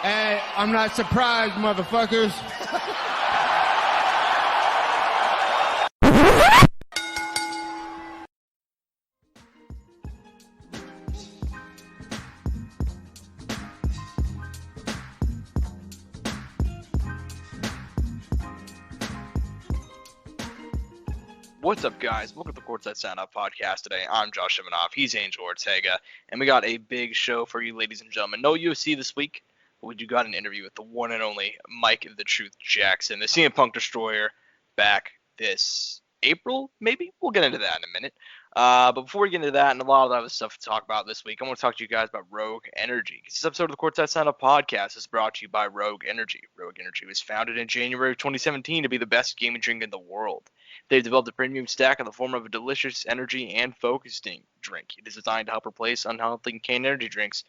Hey, I'm not surprised, motherfuckers. What's up, guys? Welcome to the Courtside Soundoff podcast today. I'm Josh Shimanoff. He's Angel Ortega, and we got a big show for you, ladies and gentlemen. No UFC this week, but we do got an interview with the one and only Mike the Truth Jackson, the CM Punk Destroyer, back this April, maybe? We'll get into that in a minute. But before we get into that and a lot of other stuff to talk about this week, I want to talk to you guys about Rogue Energy. This episode of the Courtside Soundoff podcast is brought to you by Rogue Energy. Rogue Energy was founded in January of 2017 to be the best gaming drink in the world. They've developed a premium stack in the form of a delicious energy and focusing drink. It is designed to help replace unhealthy canned energy drinks,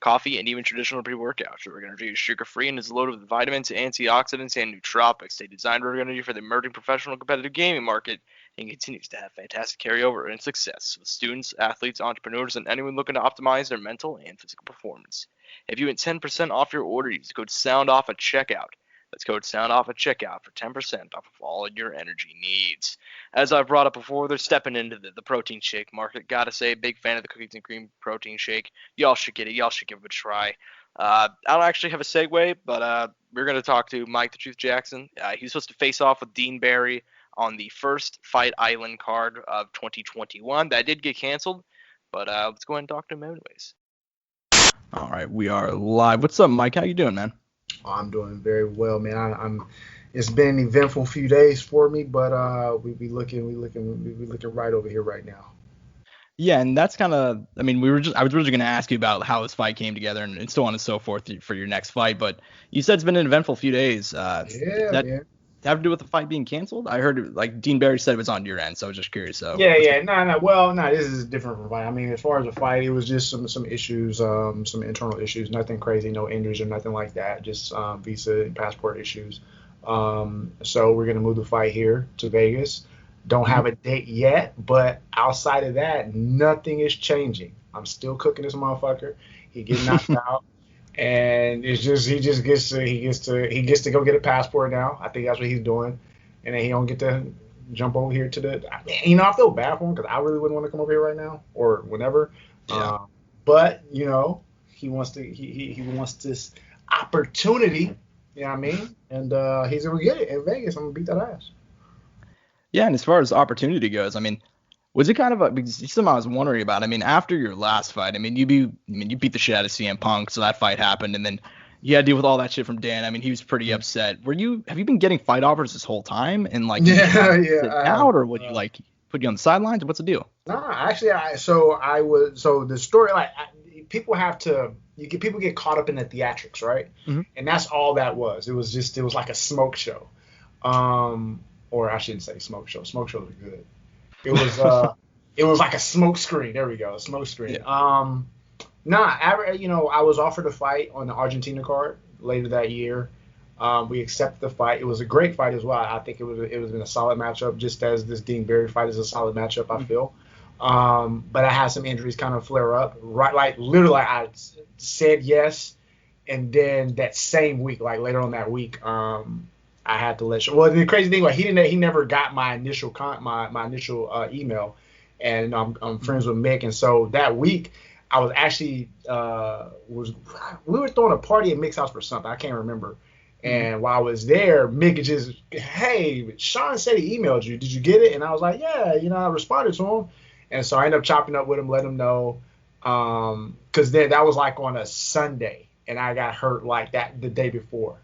coffee, and even traditional pre-workouts. Rogue Energy is sugar-free and is loaded with vitamins, antioxidants, and nootropics. They designed Rogue Energy for the emerging professional competitive gaming market and continues to have fantastic carryover and success with students, athletes, entrepreneurs, and anyone looking to optimize their mental and physical performance. If you want 10% off your order, use code SOUNDOFF at checkout. That's code SOUNDOFF at checkout for 10% off of all your energy needs. As I've brought up before, they're stepping into the protein shake market. Gotta say, big fan of the cookies and cream protein shake. Y'all should get it. Y'all should give it a try. I don't actually have a segue, but we're going to talk to Mike the Truth Jackson. He's supposed to face off with Dean Barry on the first Fight Island card of 2021. That did get canceled, but let's go ahead and talk to him anyways. All right, we are live. What's up, Mike? How you doing, man? I'm doing very well, man. It's been an eventful few days for me, but we looking right over here right now. Yeah, and that's kind of, I mean, I was originally going to ask you about how this fight came together and so on and so forth for your next fight, but you said it's been an eventful few days. Yeah, man. Have to do with the fight being canceled? I heard like Dean Barry said it was on your end, so I was just curious. So no. Well, no, this is different from fight. I mean, as far as the fight, it was just some issues, some internal issues, nothing crazy, no injuries or nothing like that, just visa and passport issues. So we're gonna move the fight here to Vegas. Don't have a date yet, but outside of that, nothing is changing. I'm still cooking this motherfucker. He get knocked out. And it's just he gets to go get a passport now. I think that's what he's doing, and then he don't get to jump over here to the. I feel bad for him because I really wouldn't want to come over here right now or whenever. Yeah. But he wants this opportunity. You know what I mean? And he's gonna get it in Vegas. I'm gonna beat that ass. Yeah, and as far as opportunity goes, I mean, was it kind of because something I was wondering about? I mean, after your last fight, you beat the shit out of CM Punk, so that fight happened, and then you had to deal with all that shit from Dan. I mean, he was pretty upset. Have you been getting fight offers this whole time? And out, or would you put you on the sidelines? What's the deal? No, actually, the story, people get caught up in the theatrics, right? Mm-hmm. And that's all that was. It was like a smoke show, or I shouldn't say smoke show. Smoke shows are good. It was like a smoke screen. There we go, a smoke screen. Yeah. I was offered a fight on the Argentina card later that year. We accepted the fight. It was a great fight as well. I think it was been a solid matchup, just as this Dean Barry fight is a solid matchup. I feel. But I had some injuries kind of flare up. Right, literally, I said yes, and then that same week, later on that week, I had to let you. Well, the crazy thing was he never got my initial email, and I'm friends with Mick, and so that week I was actually we were throwing a party at Mick's house for something I can't remember, and while I was there, Mick just, hey, Sean said he emailed you. Did you get it? And I was like, yeah, I responded to him, and so I ended up chopping up with him, letting him know, because then that was on a Sunday, and I got hurt like that the day before.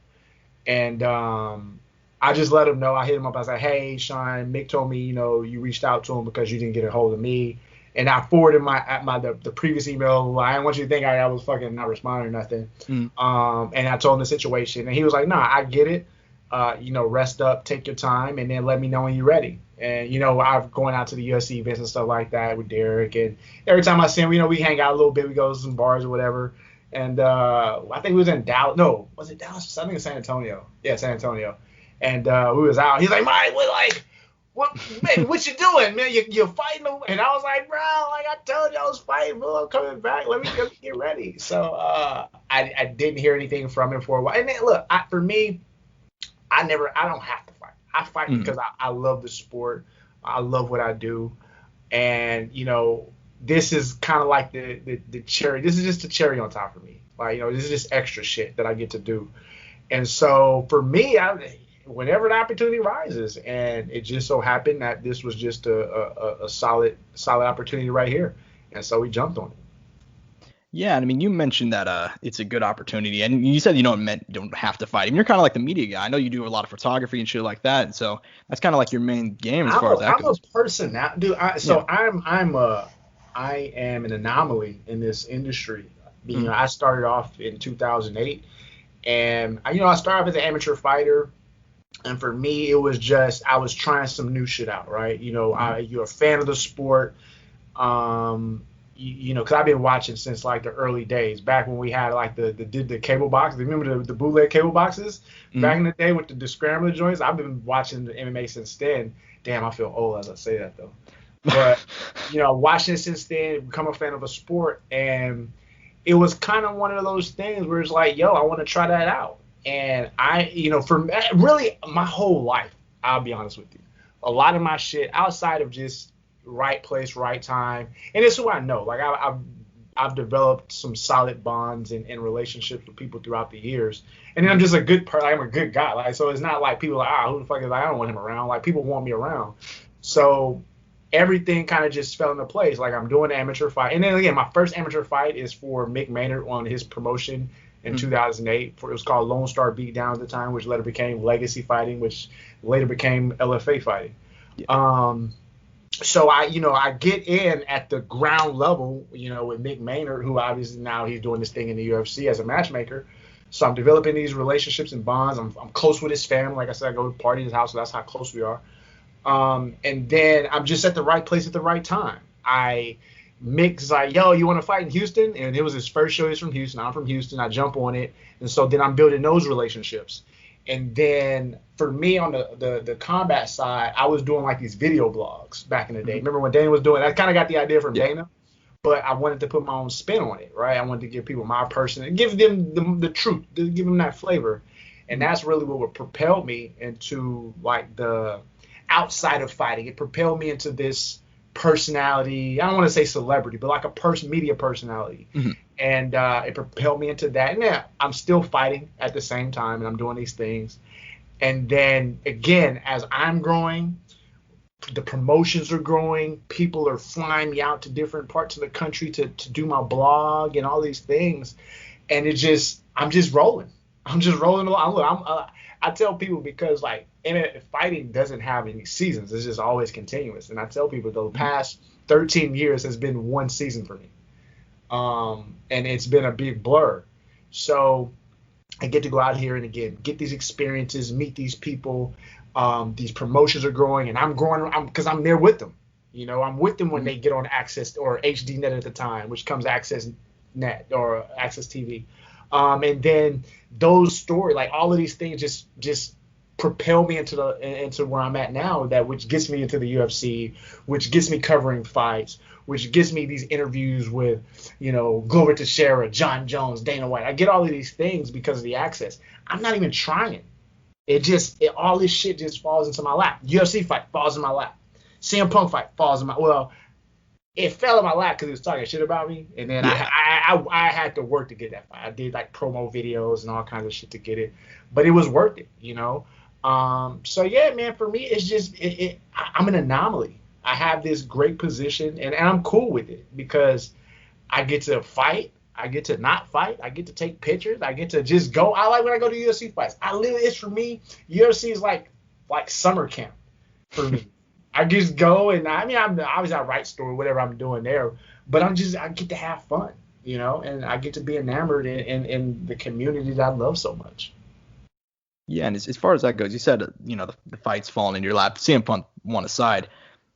And I just let him know. I hit him up. I was like, hey, Sean, Mick told me, you reached out to him because you didn't get a hold of me. And I forwarded the previous email. I didn't want you to think I was fucking not responding or nothing. And I told him the situation. And he was like, nah, I get it. Rest up, take your time, and then let me know when you're ready. And, I'm going out to the UFC events and stuff like that with Derek. And every time I see him, we hang out a little bit. We go to some bars or whatever. And I think we was in Dallas. No, was it Dallas? I think it was San Antonio. Yeah, San Antonio. And we was out. He's like, Mike, what you doing, man? You're fighting? And I was like, bro, I told you I was fighting, bro. I'm coming back. Let me get ready. So I didn't hear anything from him for a while. And then, look, for me, I don't have to fight. I fight because I love the sport. I love what I do. And, this is kind of like the cherry. This is just the cherry on top for me. Like, this is just extra shit that I get to do. And so for me, whenever an opportunity rises, and it just so happened that this was just a solid opportunity right here. And so we jumped on it. Yeah, and I mean, you mentioned that it's a good opportunity, and you said you don't have to fight. I mean, you're kind of like the media guy. I know you do a lot of photography and shit like that, and so that's kind of like your main game as far as that goes. I'm a person now, dude. I am an anomaly in this industry. I started off in 2008, and I started off as an amateur fighter, and for me, it was just I was trying some new shit out, right? You're a fan of the sport. Because I've been watching since like the early days, back when we had like the cable box. Remember the bootleg cable boxes back in the day with the scrambler joints? I've been watching the MMA since then. Damn, I feel old as I say that though. But watching it since then, become a fan of the sport, and it was kind of one of those things where it's like, yo, I want to try that out. And for really my whole life, I'll be honest with you, a lot of my shit outside of just right place, right time, and it's who I know. Like I've developed some solid bonds and relationships with people throughout the years, and I'm just a good person. I'm a good guy. Like, so it's not like people are like, who the fuck is I don't want him around. Like, people want me around. So everything kind of just fell into place. Like, I'm doing an amateur fight, and then again, my first amateur fight is for Mick Maynard on his promotion in 2008. It was called Lone Star Beatdown at the time, which later became Legacy Fighting, which later became LFA Fighting. Yeah. So I get in at the ground level, with Mick Maynard, who obviously now he's doing this thing in the UFC as a matchmaker. So I'm developing these relationships and bonds. I'm close with his family. Like I said, I go to party at his house, so that's how close we are. And then I'm just at the right place at the right time. Mick's like, yo, you want to fight in Houston? And it was his first show. He's from Houston. I'm from Houston. I jump on it. And so then I'm building those relationships. And then for me on the combat side, I was doing like these video blogs back in the day. Remember when Dana was doing it? I kind of got the idea from Dana, but I wanted to put my own spin on it, right? I wanted to give people my person and give them the truth, to give them that flavor. And that's really what propelled me into like the outside of fighting. It propelled me into this personality. I don't want to say celebrity, but like a media personality. And it propelled me into that. And yeah, I'm still fighting at the same time, and I'm doing these things. And then again, as I'm growing, the promotions are growing. People are flying me out to different parts of the country to do my blog and all these things. And I'm just rolling. I'm just rolling along. Look, I tell people, because like fighting doesn't have any seasons. It's just always continuous. And I tell people the past 13 years has been one season for me. And it's been a big blur. So I get to go out here and again, get these experiences, meet these people. These promotions are growing, and I'm growing because I'm there with them. I'm with them when they get on Access or HD Net at the time, which comes Access Net or Access TV. And then those stories, like all of these things just propel me into where I'm at now, which gets me into the UFC, which gets me covering fights, which gives me these interviews with, Glover Teixeira, John Jones, Dana White. I get all of these things because of the access. I'm not even trying. All this shit just falls into my lap. UFC fight falls in my lap. CM Punk fight falls in my, it fell in my lap because he was talking shit about me. And then I had to work to get that fight. I did like promo videos and all kinds of shit to get it, but it was worth it, So yeah, man, for me, it's just, I'm an anomaly. I have this great position, and I'm cool with it because I get to fight. I get to not fight. I get to take pictures. I get to just go. I like when I go to UFC fights. It's for me, UFC is like summer camp for me. I just go, and I'm obviously I write story, whatever I'm doing there, but I get to have fun, and I get to be enamored in the community that I love so much. Yeah, and as far as that goes, you said, the fight's falling in your lap. CM Punk one aside.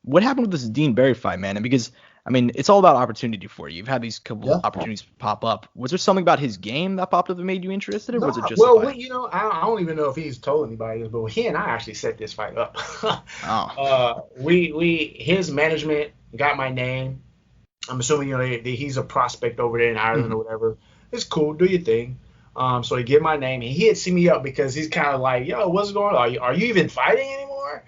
What happened with this Dean Barry fight, man? And because, it's all about opportunity for you. You've had these couple opportunities pop up. Was there something about his game that popped up that made you interested, or was it just I don't even know if he's told anybody this, but he and I actually set this fight up. His management got my name. I'm assuming, he's a prospect over there in Ireland or whatever. it's cool. Do your thing. So he get my name, and he had seen me up because he's kind of like, yo, what's going on? Are you even fighting anymore?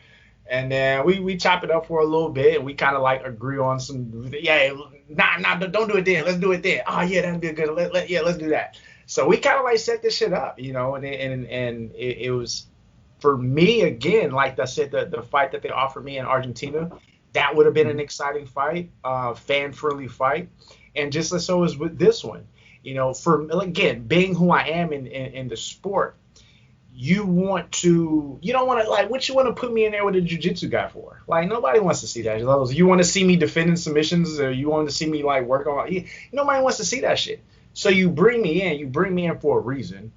And then we chop it up for a little bit, and we kind of like agree on some, don't do it then. Let's do it then. Oh yeah, that'd be good. Let's do that. So we kind of like set this shit up, and it was, for me, again, like I said, the fight that they offered me in Argentina, that would have been an exciting fight, fan-friendly fight. And just as so is with this one, for, again, being who I am in the sport, you don't want to, like, what you want to put me in there with a jiu-jitsu guy for? Like, nobody wants to see that. You want to see me defending submissions, or you want to see me, like, work on, nobody wants to see that shit. So you bring me in for a reason.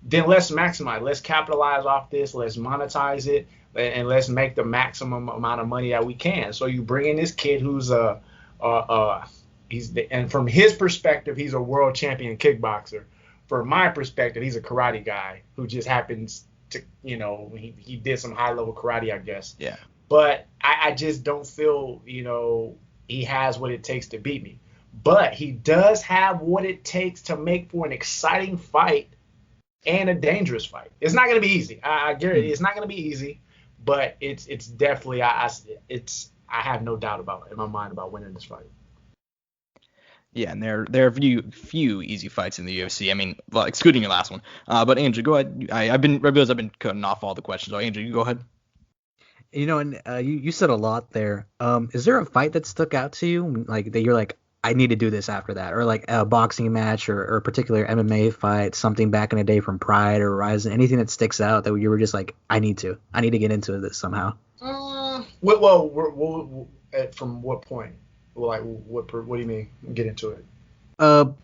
Then let's maximize, let's capitalize off this, let's monetize it, and let's make the maximum amount of money that we can. So you bring in this kid who's and from his perspective, he's a world champion kickboxer. From my perspective, he's a karate guy who just happens to, he did some high level karate, I guess. Yeah. But I just don't feel, he has what it takes to beat me. But he does have what it takes to make for an exciting fight and a dangerous fight. It's not going to be easy. I guarantee it's not going to be easy, but it's definitely, I have no doubt in my mind about winning this fight. Yeah, and there are few easy fights in the UFC. I mean, well, excluding your last one. But Andrew, go ahead. I realize I've been cutting off all the questions. So Andrew, you go ahead. And you said a lot there. Is there a fight that stuck out to you, like that you're like, I need to do this after that, or like a boxing match, or a particular MMA fight, something back in the day from Pride or Rise, anything that sticks out that you were just like, I need to get into this somehow? Well, from what point? Like, what do you mean get into it?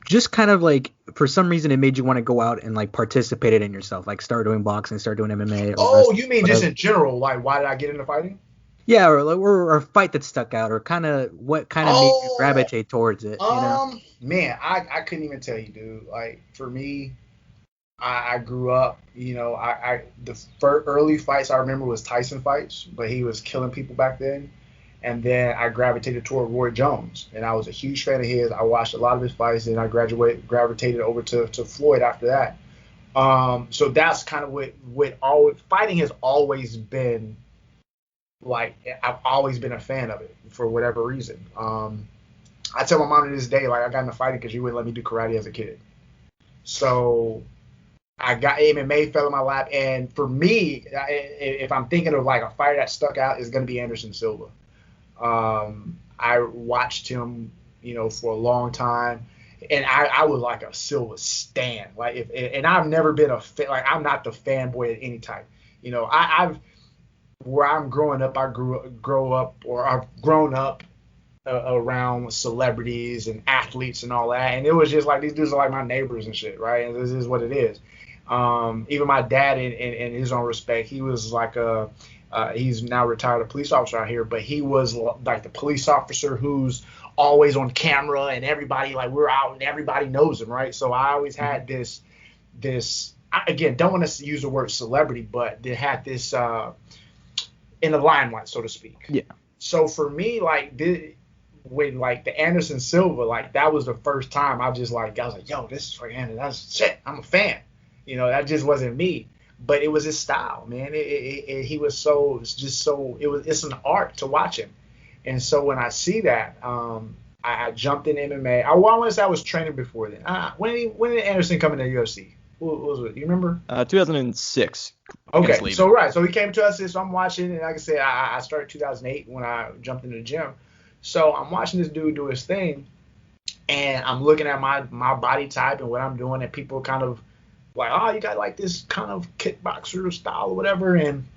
Just kind of like, for some reason it made you want to go out and like participate it in yourself, like start doing boxing, start doing MMA. You mean just in general? Like, why did I get into fighting? Yeah, or a fight that stuck out, or kind of what kind of made you gravitate towards it. Man, I couldn't even tell you, dude. Like, for me, I grew up, the early fights I remember was Tyson fights, but he was killing people back then. And then I gravitated toward Roy Jones, and I was a huge fan of his. I watched a lot of his fights, and I gravitated over to Floyd after that. So that's kind of what fighting has always been. Like, I've always been a fan of it for whatever reason. I tell my mom to this day, like, I got into fighting because she wouldn't let me do karate as a kid. So I got MMA, fell in my lap. And for me, if I'm thinking of like a fighter that stuck out, it's going to be Anderson Silva. I watched him, for a long time. And I was like a Silva stan. Like, and I've never been I'm not the fanboy of any type. Where I'm growing up, I've grown up around celebrities and athletes and all that, and it was just like, these dudes are like my neighbors and shit, right? And this is what it is. Even my dad, in his own respect, he was like he's now retired, a police officer out here, but he was like the police officer who's always on camera, and everybody, like, we're out and everybody knows him, right? So I always had this. Again, don't want to use the word celebrity, but they had this. In the limelight, so to speak. Yeah. So for me, like, when like the Anderson Silva, like, that was the first time I was like, yo, this is for Anderson. That's shit. I'm a fan. That just wasn't me. But it was his style, man. He was it's an art to watch him. And so when I see that, I jumped in MMA. I want to say I was training before then. When did Anderson come into the UFC? What was it? You remember? 2006. Okay, so he came to us, so I'm watching, and like I said, I started 2008 when I jumped into the gym. So I'm watching this dude do his thing, and I'm looking at my body type and what I'm doing, and people kind of like, oh, you got like this kind of kickboxer style or whatever, and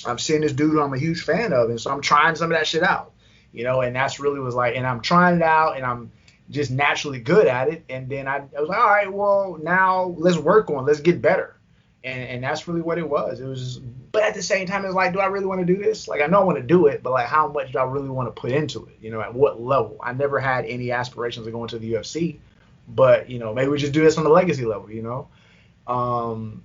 I'm seeing this dude who I'm a huge fan of, and so I'm trying some of that shit out, and that's really was like, and I'm trying it out, and I'm just naturally good at it, and then I was like, all right, well, now let's get better. And that's really what it was. It was just, but at the same time, it's like, do I really want to do this? Like, I know I want to do it, but like, how much do I really want to put into it? At what level? I never had any aspirations of going to the UFC, but maybe we just do this on the legacy level,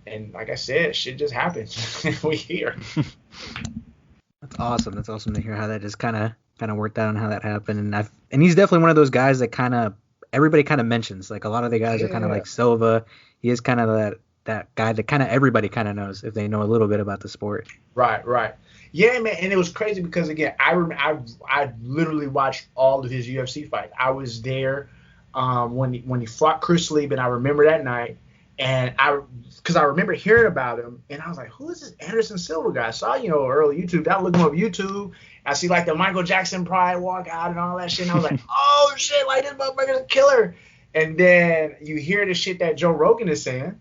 and like I said, shit just happens. We here. That's awesome. That's awesome to hear how that just kind of worked out and how that happened. And he's definitely one of those guys that kind of everybody kind of mentions. Like a lot of the guys are kind of like Silva. He is kind of that guy that kind of everybody kind of knows if they know a little bit about the sport. Right. Yeah, man, and it was crazy because again, I literally watched all of his UFC fights. I was there when he fought Chris Lee, and I remember that night, and because I remember hearing about him, and I was like, who is this Anderson Silva guy? I saw early YouTube. I looked him up YouTube. I see like the Michael Jackson Pride walk out and all that shit, and I was like, oh shit, like this motherfucker's a killer. And then you hear the shit that Joe Rogan is saying.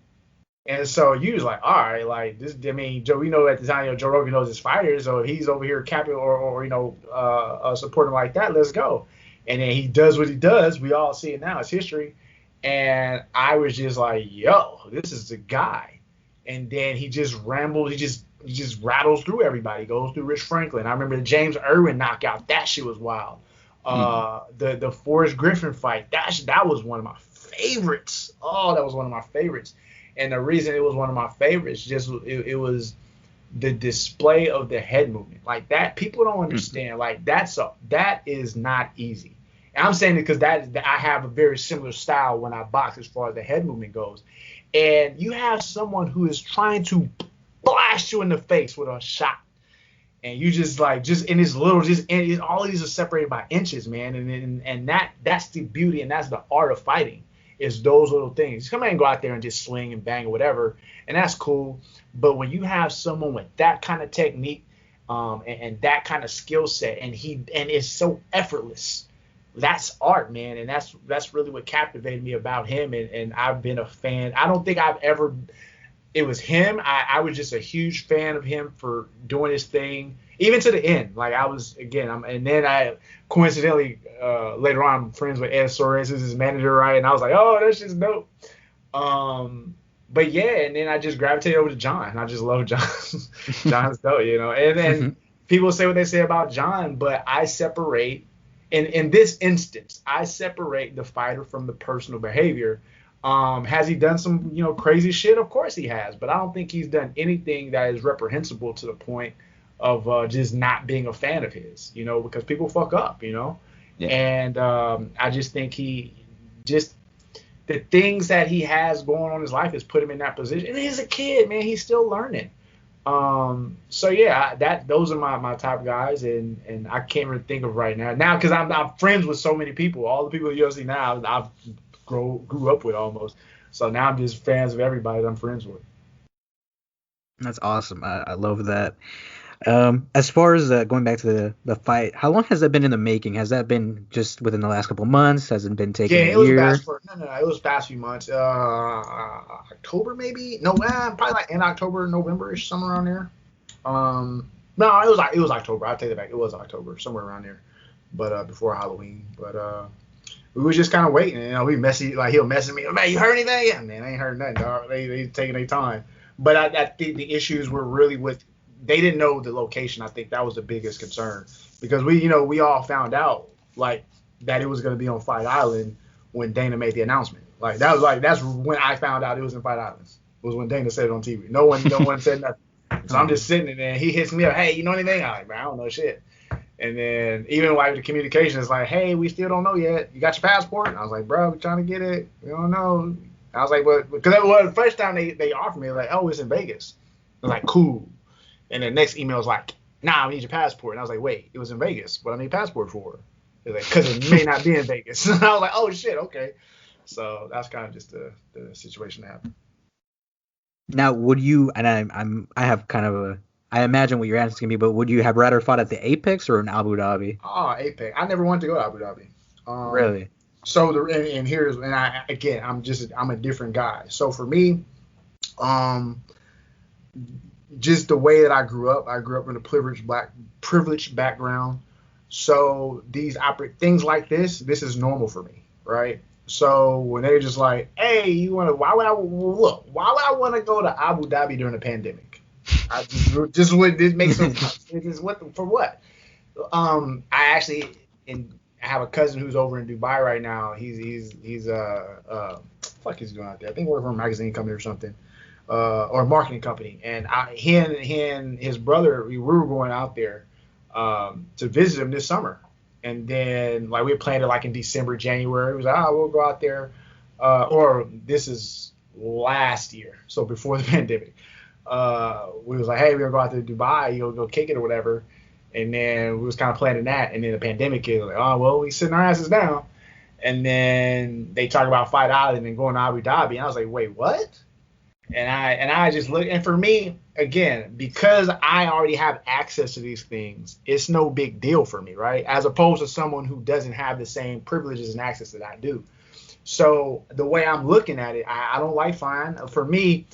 And so you was like, all right, like this. I mean, Joe, we know at the time, Joe Rogan knows his fighters, so if he's over here capping or supporting like that, let's go. And then he does what he does. We all see it now. It's history. And I was just like, yo, this is the guy. And then he just rambles. He just rattles through everybody. Goes through Rich Franklin. I remember the James Irwin knockout. That shit was wild. The Forrest Griffin fight. That was one of my favorites. Oh, that was one of my favorites. And the reason it was one of my favorites, it was the display of the head movement. Like that, people don't understand. Like that is not easy. And I'm saying it because I have a very similar style when I box as far as the head movement goes. And you have someone who is trying to blast you in the face with a shot. And you just in this little, and all these are separated by inches, man. And that's the beauty and that's the art of fighting. Is those little things. Come and go out there and just swing and bang or whatever, and that's cool. But when you have someone with that kind of technique and that kind of skill set, and it's so effortless, that's art, man. And that's really what captivated me about him. And I've been a fan. I don't think I've ever. It was him. I was just a huge fan of him for doing his thing, even to the end. Like I was and then I coincidentally later on I'm friends with Ed Soares, who's his manager, right? And I was like, oh, that's just dope. But yeah, and then I just gravitated over to John. I just love John. John's dope, And then people say what they say about John, but I separate. In this instance, I separate the fighter from the personal behavior. Has he done some, crazy shit? Of course he has, but I don't think he's done anything that is reprehensible to the point of just not being a fan of his, because people fuck up, Yeah. And I just think the things that he has going on in his life has put him in that position. And he's a kid, man. He's still learning. So yeah, those are my top guys, and I can't really think of right now because I'm friends with so many people. All the people at UFC now I've grew up with almost. So now I'm just fans of everybody that I'm friends with. That's awesome. I love that. As far as going back to the fight, how long has that been in the making? Has that been just within the last couple of months? Has it been taking a year? It was past few months. October maybe? No, probably like in October, November-ish, somewhere around there. No, it was October. I'll take that back. It was October, somewhere around there. But before Halloween. But we was just kind of waiting. We messy, like he'll message me, man, you heard anything? Yeah, man, I ain't heard nothing, dog. They taking their time. But I think the issues were really with they didn't know the location. I think that was the biggest concern because we all found out like that it was going to be on Fight Island when Dana made the announcement. Like that's when I found out it was in Fight Islands. It was when Dana said it on TV. No one said nothing. So I'm just sitting there and he hits me up, hey, you know anything? I'm like, man, I don't know shit. And then even like the communication is like, hey, we still don't know yet. You got your passport? And I was like, bro, we're trying to get it. We don't know. I was like, but because the first time they offered me, like, oh, it's in Vegas. I was like, cool. And the next email was like, nah, we need your passport. And I was like, wait, it was in Vegas. What I need a passport for? They're like, because it may not be in Vegas. And I was like, oh shit, okay. So that's kind of just the situation that happened. Now, would you? And I have kind of I imagine what your answer is gonna be, but would you have rather fought at the Apex or in Abu Dhabi? Oh, Apex. I never wanted to go to Abu Dhabi. Really? So I'm a different guy. So for me, just the way that I grew up in a privileged background. So these things like this is normal for me, right? So when they're just like, hey, why would I want to go to Abu Dhabi during a pandemic? I just wouldn't make some for what? I have a cousin who's over in Dubai right now. He's fuck is he doing out there? I think working for a magazine company or something. Or a marketing company, and he and his brother, we were going out there to visit him this summer, And then like we planned it like in December, January. It was like, oh, we'll go out there. Or this is last year, so before the pandemic. We was like, hey, we're gonna go out to Dubai, go kick it or whatever. And then we was kind of planning that, and then the pandemic hit. Like, oh well, we sitting our asses down. And then they talk about Fight Island and going to Abu Dhabi, and I was like, wait, what? And I just look, and for me, again, because I already have access to these things, it's no big deal for me, right? As opposed to someone who doesn't have the same privileges and access that I do. So the way I'm looking at it, I don't like flying. For me,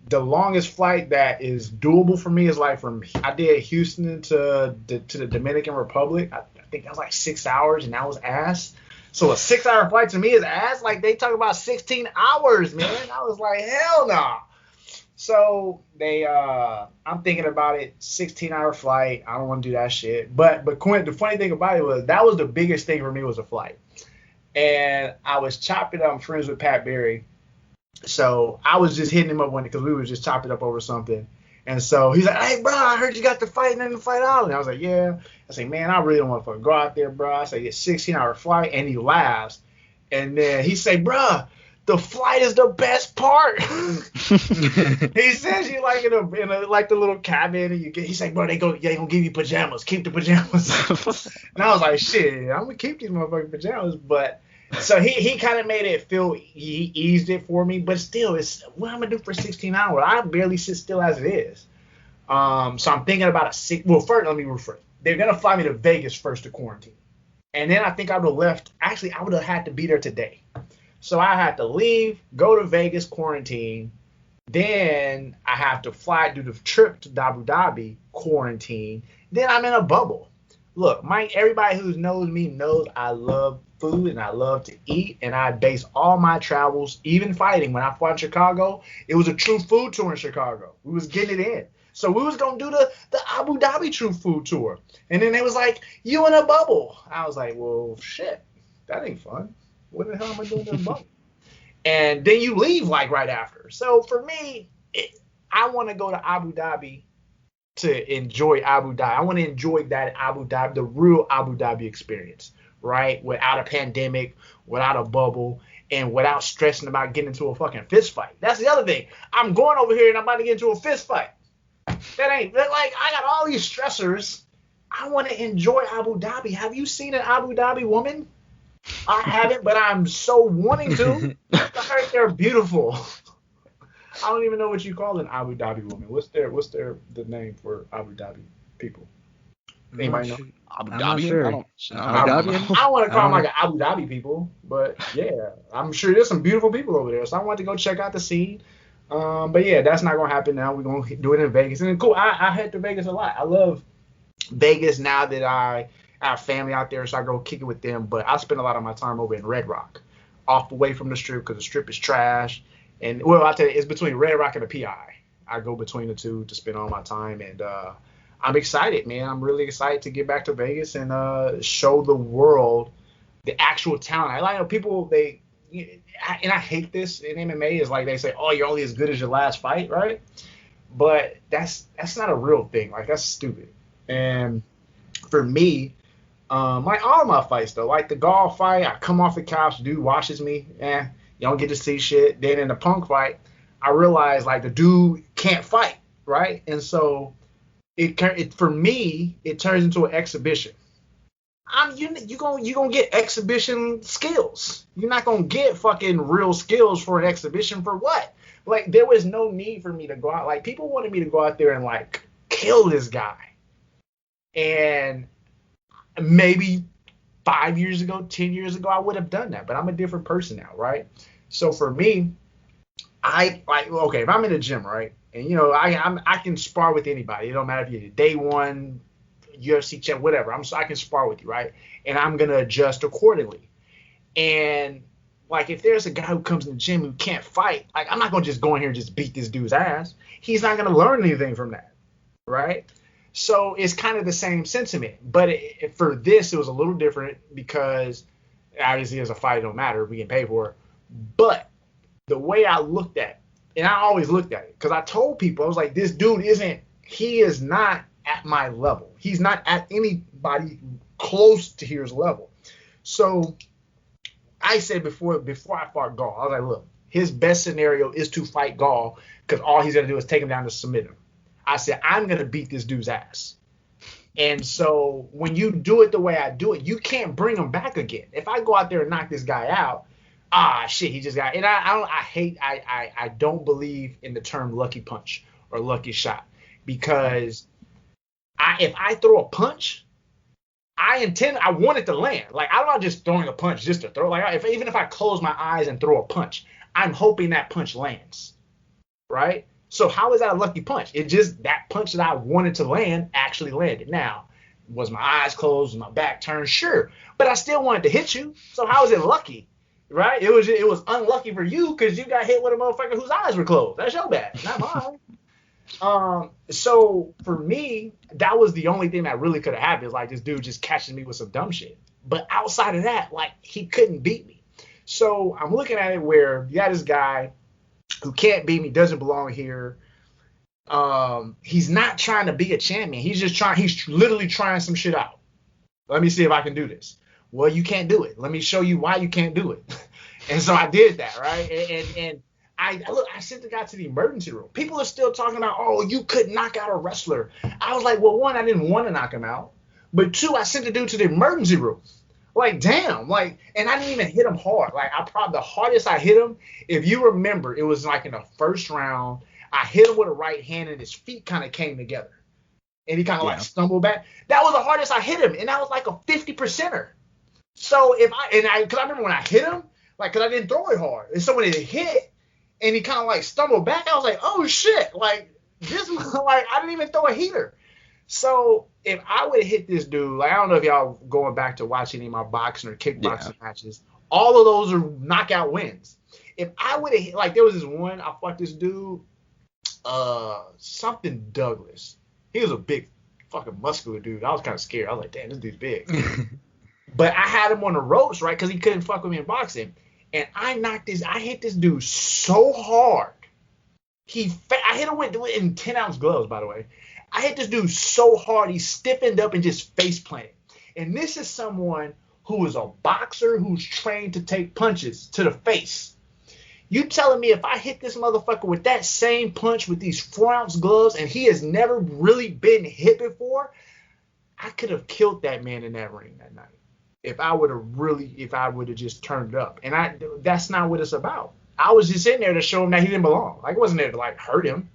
the longest flight that is doable for me is like I did Houston to the Dominican Republic. I think that was like 6 hours, and that was ass. So a 6 hour flight to me is ass. Like they talk about 16 hours, man. I was like, hell no. Nah. So I'm thinking about it, 16-hour flight. I don't want to do that shit. But Quint, the funny thing about it was that was the biggest thing for me was a flight. And I was chopping up. I'm friends with Pat Berry. So I was just hitting him up one day because we were just chopping up over something. And so he's like, hey, bro, I heard you got the fight in the Fight Island. I was like, yeah. I say, man, I really don't want to fucking go out there, bro. I say, it's 16-hour flight. And he laughs. And then he say, bro, the flight is the best part. He says you like in a like the little cabin. And he's like, bro, they gonna give you pajamas. Keep the pajamas. And I was like, shit, I'm going to keep these motherfucking pajamas. But so he kind of made it feel, he eased it for me, but still, it's what I'm gonna do for 16 hours. I barely sit still as it is. So I'm thinking about first, let me rephrase. They're gonna fly me to Vegas first to quarantine, and then I think I would have left. Actually, I would have had to be there today, so I had to leave, go to Vegas, quarantine. Then I have to fly, do the trip to Abu Dhabi, quarantine. Then I'm in a bubble. Look, everybody who knows me knows I love food and I love to eat, and I base all my travels, even fighting. When I fought in Chicago, it was a true food tour in Chicago. We was getting it in. So we was going to do the Abu Dhabi true food tour. And then it was like, you in a bubble. I was like, well, shit, that ain't fun. What the hell am I doing in a bubble? And then you leave like right after. So for me, I want to go to Abu Dhabi to enjoy Abu Dhabi. I want to enjoy that Abu Dhabi, the real Abu Dhabi experience, right? Without a pandemic, without a bubble, and without stressing about getting into a fucking fist fight. That's the other thing. I'm going over here and I'm about to get into a fist fight. I got all these stressors. I want to enjoy Abu Dhabi. Have you seen an Abu Dhabi woman? I haven't, but I'm so wanting to. I heard they're beautiful. I don't even know what you call an Abu Dhabi woman. What's the name for Abu Dhabi people? Anybody know? Abu I'm not Dhabi? sure. I don't Abu I don't want to call them like an Abu Dhabi people, but yeah, I'm sure there's some beautiful people over there. So I want to go check out the scene. But yeah, that's not gonna happen now. We're gonna do it in Vegas, and cool. I head to Vegas a lot. I love Vegas now that I have family out there, so I go kick it with them. But I spend a lot of my time over in Red Rock, off away from the strip because the strip is trash. And well, I tell you, it's between Red Rock and the PI. I go between the two to spend all my time, and I'm excited, man. I'm really excited to get back to Vegas and show the world the actual talent. I like people and I hate this in MMA is like they say, oh, you're only as good as your last fight, right? But that's not a real thing. Like that's stupid. And for me, like all of my fights though, like the golf fight, I come off the couch, dude washes me, you don't get to see shit. Then in the Punk fight, I realized like the dude can't fight, right? And so it for me, it turns into an exhibition. You gonna get exhibition skills. You're not gonna get fucking real skills for an exhibition for what? Like there was no need for me to go out. Like people wanted me to go out there and like kill this guy. And maybe 5 years ago, 10 years ago, I would have done that. But I'm a different person now, right? So for me, if I'm in the gym, right, and I can spar with anybody. It don't matter if you're day one, UFC champ, whatever. I can spar with you, right? And I'm gonna adjust accordingly. And like if there's a guy who comes in the gym who can't fight, like I'm not gonna just go in here and just beat this dude's ass. He's not gonna learn anything from that, right? So it's kind of the same sentiment. But for this, it was a little different because obviously as a fight, it don't matter. We get paid for it. But the way I looked at it, and I always looked at it, because I told people, I was like, this dude he is not at my level. He's not at anybody close to his level. So I said before I fought Gall, I was like, look, his best scenario is to fight Gall because all he's going to do is take him down to submit him. I said, I'm going to beat this dude's ass. And so when you do it the way I do it, you can't bring him back again. If I go out there and knock this guy out, shit, he just got. And I don't believe in the term lucky punch or lucky shot because if I throw a punch, I want it to land. Like, I'm not just throwing a punch just to throw. Like, even if I close my eyes and throw a punch, I'm hoping that punch lands, right? So how is that a lucky punch? It just, that punch that I wanted to land actually landed. Now, was my eyes closed, was my back turned? Sure, but I still wanted to hit you. So how is it lucky, right? It was unlucky for you because you got hit with a motherfucker whose eyes were closed. That's your bad, not mine. So for me, that was the only thing that really could have happened. Is like this dude just catching me with some dumb shit. But outside of that, like, he couldn't beat me. So I'm looking at it where you got this guy who can't beat me, doesn't belong here. He's not trying to be a champion. He's literally trying some shit out. Let me see if I can do this. Well, you can't do it. Let me show you why you can't do it. And so I did that, right? And I sent the guy to the emergency room. People are still talking about, oh, you could knock out a wrestler. I was like, well, one, I didn't want to knock him out. But two, I sent the dude to the emergency room. Like, damn, like, and I didn't even hit him hard. Like, the hardest I hit him, if you remember, it was like in the first round, I hit him with a right hand and his feet kind of came together. And he kind of like stumbled back. That was the hardest I hit him. And that was like a 50%er. So because I remember when I hit him, like, because I didn't throw it hard. And so when it hit and he kind of like stumbled back, I was like, oh shit, like, this was like, I didn't even throw a heater. So if I would have hit this dude, like, I don't know if y'all going back to watch any of my boxing or kickboxing matches, all of those are knockout wins. If I would have hit, like, there was this one, I fought this dude, something Douglas. He was a big fucking muscular dude. I was kind of scared. I was like, damn, this dude's big. But I had him on the ropes, right, because he couldn't fuck with me in boxing. And I hit this dude so hard. I hit him in 10-ounce gloves, by the way. I hit this dude so hard, he stiffened up and just face planted. And this is someone who is a boxer who's trained to take punches to the face. You telling me if I hit this motherfucker with that same punch with these 4-ounce gloves and he has never really been hit before, I could have killed that man in that ring that night. If I would have just turned it up. And that's not what it's about. I was just in there to show him that he didn't belong. Like, I wasn't there to, like, hurt him.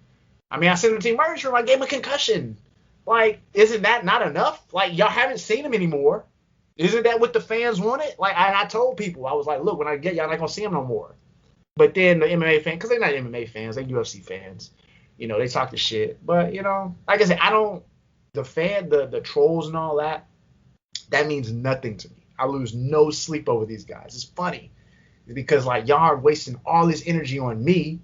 I mean, I sent him to the emergency room. I gave him a concussion. Like, isn't that not enough? Like, y'all haven't seen him anymore. Isn't that what the fans wanted? Like, I told people, I was like, look, when I get y'all, I'm not going to see him no more. But then the MMA fans, because they're not MMA fans, they're UFC fans. You know, they talk the shit. But, you know, like I said, the trolls and all that, that means nothing to me. I lose no sleep over these guys. It's funny. It's because, like, y'all are wasting all this energy on me.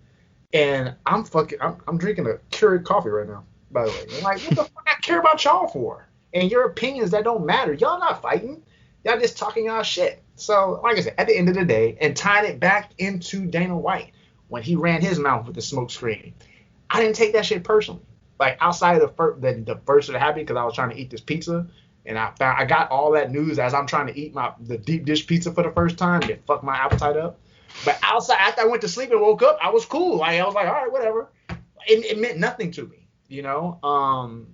And I'm drinking a Keurig coffee right now, by the way. I'm like, what the fuck I care about y'all for? And your opinions that don't matter. Y'all not fighting. Y'all just talking y'all shit. So, like I said, at the end of the day, and tying it back into Dana White, when he ran his mouth with the smoke screen, I didn't take that shit personally. Like, outside of the first that happened, because I was trying to eat this pizza, and I got all that news as I'm trying to eat the deep dish pizza for the first time. It fucked my appetite up. But outside, after I went to sleep and woke up, I was cool. Like, I was like, all right, whatever. It meant nothing to me, you know?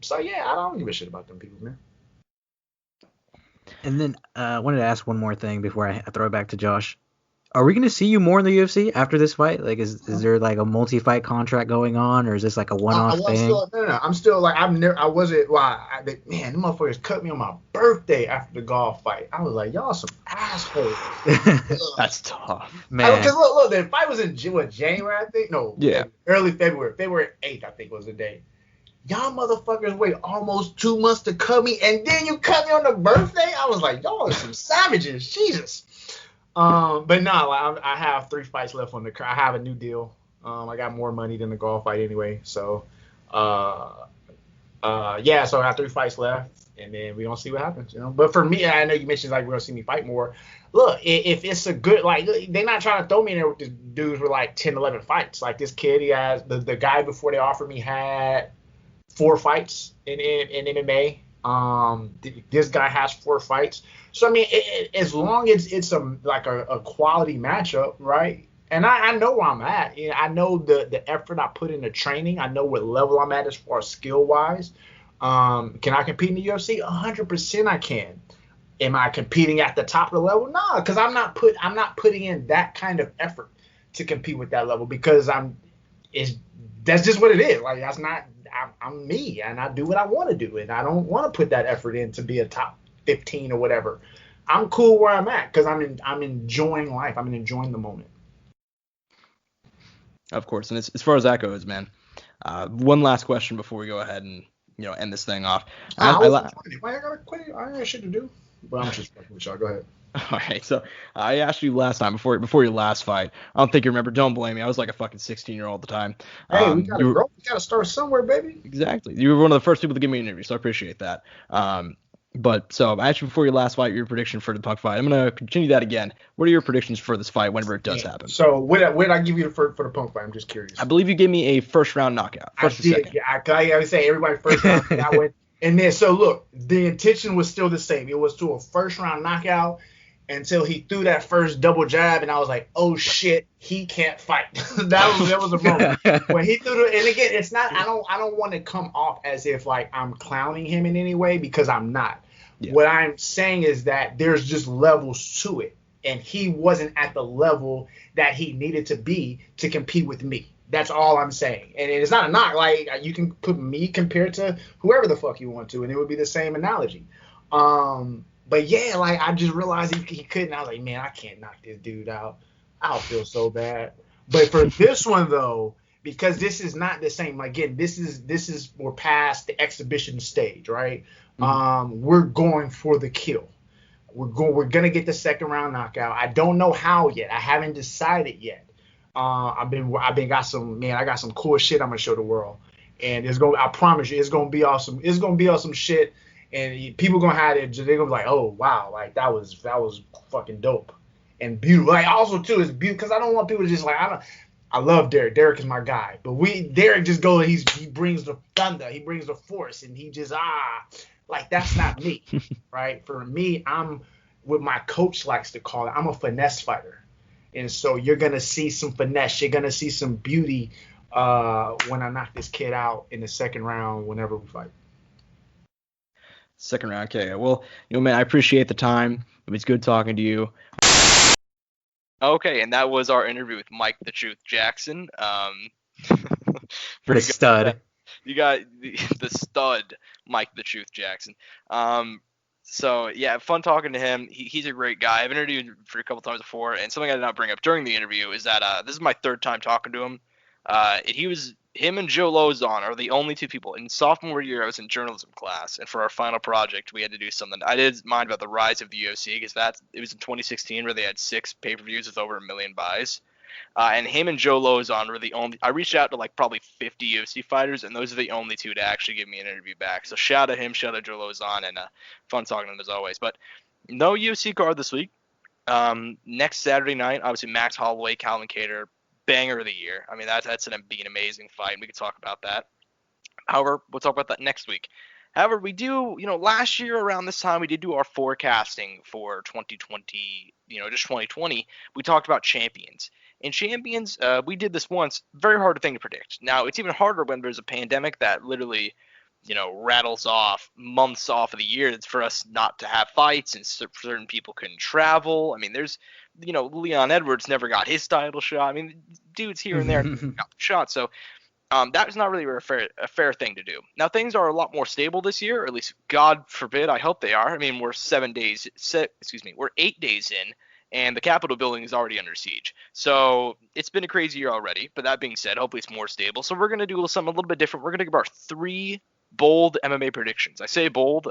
So, yeah, I don't give a shit about them people, man. And then I wanted to ask one more thing before I throw it back to Josh. Are we going to see you more in the UFC after this fight? Like, is there like a multi-fight contract going on, or is this like a one-off thing? No. I'm still like, I wasn't. Well, man, the motherfuckers cut me on my birthday after the golf fight. I was like, y'all some assholes. That's tough, man. Because look, the fight was in January, I think. No, yeah, early February. February 8th, I think was the day. Y'all motherfuckers wait almost 2 months to cut me, and then you cut me on the birthday. I was like, y'all are some savages, Jesus. But no, I have 3 fights left on the card. I have a new deal. I got more money than the golf fight anyway. So, so I have 3 fights left, and then we're gonna see what happens, you know. But for me, I know you mentioned like we're gonna see me fight more. Look, if it's a good, like, they're not trying to throw me in there with the dudes with like 10, 11 fights. Like this kid, he has the guy before they offered me had 4 fights in MMA. This guy has 4 fights. So I mean, as long as it's a quality matchup, right? And I know where I'm at. You know, I know the effort I put into training. I know what level I'm at as far as skill wise. Can I compete in the UFC? 100% I can. Am I competing at the top of the level? No, because I'm not putting in that kind of effort to compete with that level because that's just what it is. Like that's not I'm me and I do what I want to do and I don't want to put that effort in to be a top 15 or whatever. I'm cool where I'm at because I'm enjoying life. I'm enjoying the moment. Of course, and as far as that goes, man. One last question before we go ahead and end this thing off. I gotta quit. I ain't got shit to do. But I'm just fucking with y'all. Go ahead. All right, so I asked you last time before your last fight. I don't think you remember. Don't blame me. I was like a fucking 16-year-old at the time. Hey, we gotta grow. We gotta start somewhere, baby. Exactly. You were one of the first people to give me an interview, so I appreciate that. But so I asked you before your last fight your prediction for the Punk fight. I'm gonna continue that again. What are your predictions for this fight whenever it does happen? So what did I give you for the Punk fight? I'm just curious. I believe you gave me a first round knockout. First or second. Yeah, I would say everybody first round that went. And then so look, the intention was still the same. It was to a first round knockout until he threw that first double jab, and I was like, oh shit, he can't fight. that was a moment when he threw and again, it's not. I don't want to come off as if like I'm clowning him in any way because I'm not. Yeah. What I'm saying is that there's just levels to it, and he wasn't at the level that he needed to be to compete with me. That's all I'm saying. And it's not a knock. Like, you can put me compared to whoever the fuck you want to, and it would be the same analogy. But yeah, like, I just realized he couldn't. I was like, man, I can't knock this dude out. I'll feel so bad. But for this one, though, because this is not the same. Again, this is we're past the exhibition stage, right? Mm-hmm. We're going for the kill. We're gonna get the second round knockout. I don't know how yet. I haven't decided yet. I got some cool shit I'm gonna show the world, and I promise you, it's gonna be awesome. It's gonna be awesome shit, and people gonna have it. They're gonna be like, oh wow, like that was fucking dope and beautiful. Like also too, it's beautiful because I don't want people to just like I love Derek. Derek is my guy, but Derek just goes. He brings the thunder, he brings the force, and he just like that's not me, right? For me, I'm what my coach likes to call it. I'm a finesse fighter. And so you're going to see some finesse. You're going to see some beauty when I knock this kid out in the second round whenever we fight. Second round, okay. Well, man, I appreciate the time. It was good talking to you. Okay, and that was our interview with Mike the Truth Jackson. Pretty stud. You got the stud, Mike the Truth Jackson. So, yeah, fun talking to him. He's a great guy. I've interviewed him for a couple times before, and something I did not bring up during the interview is that this is my third time talking to him. Him and Joe Lozon are the only two people. In sophomore year, I was in journalism class, and for our final project, we had to do something. I did mind about the rise of the UFC because it was in 2016 where they had 6 pay-per-views with over 1 million buys. And him and Joe Lozon were the only. I reached out to like probably 50 UFC fighters, and those are the only two to actually give me an interview back. So shout out him, shout out Joe Lozon, and fun talking to him as always. But no UFC card this week. Next Saturday night, obviously Max Holloway, Calvin Kattar, banger of the year. I mean that's gonna be an amazing fight. We can talk about that. However, we'll talk about that next week. However, we do, last year around this time, we did do our forecasting for 2020, just 2020. We talked about champions. And champions, we did this once. Very hard thing to predict. Now, it's even harder when there's a pandemic that literally, rattles off months off of the year. It's for us not to have fights and certain people couldn't travel. I mean, there's, Leon Edwards never got his title shot. I mean, dudes here and there got the shot. So that was not really a fair thing to do. Now, things are a lot more stable this year, or at least, God forbid, I hope they are. I mean, we're 8 days in. And the Capitol building is already under siege. So it's been a crazy year already. But that being said, hopefully it's more stable. So we're going to do something a little bit different. We're going to give our 3 bold MMA predictions. I say bold.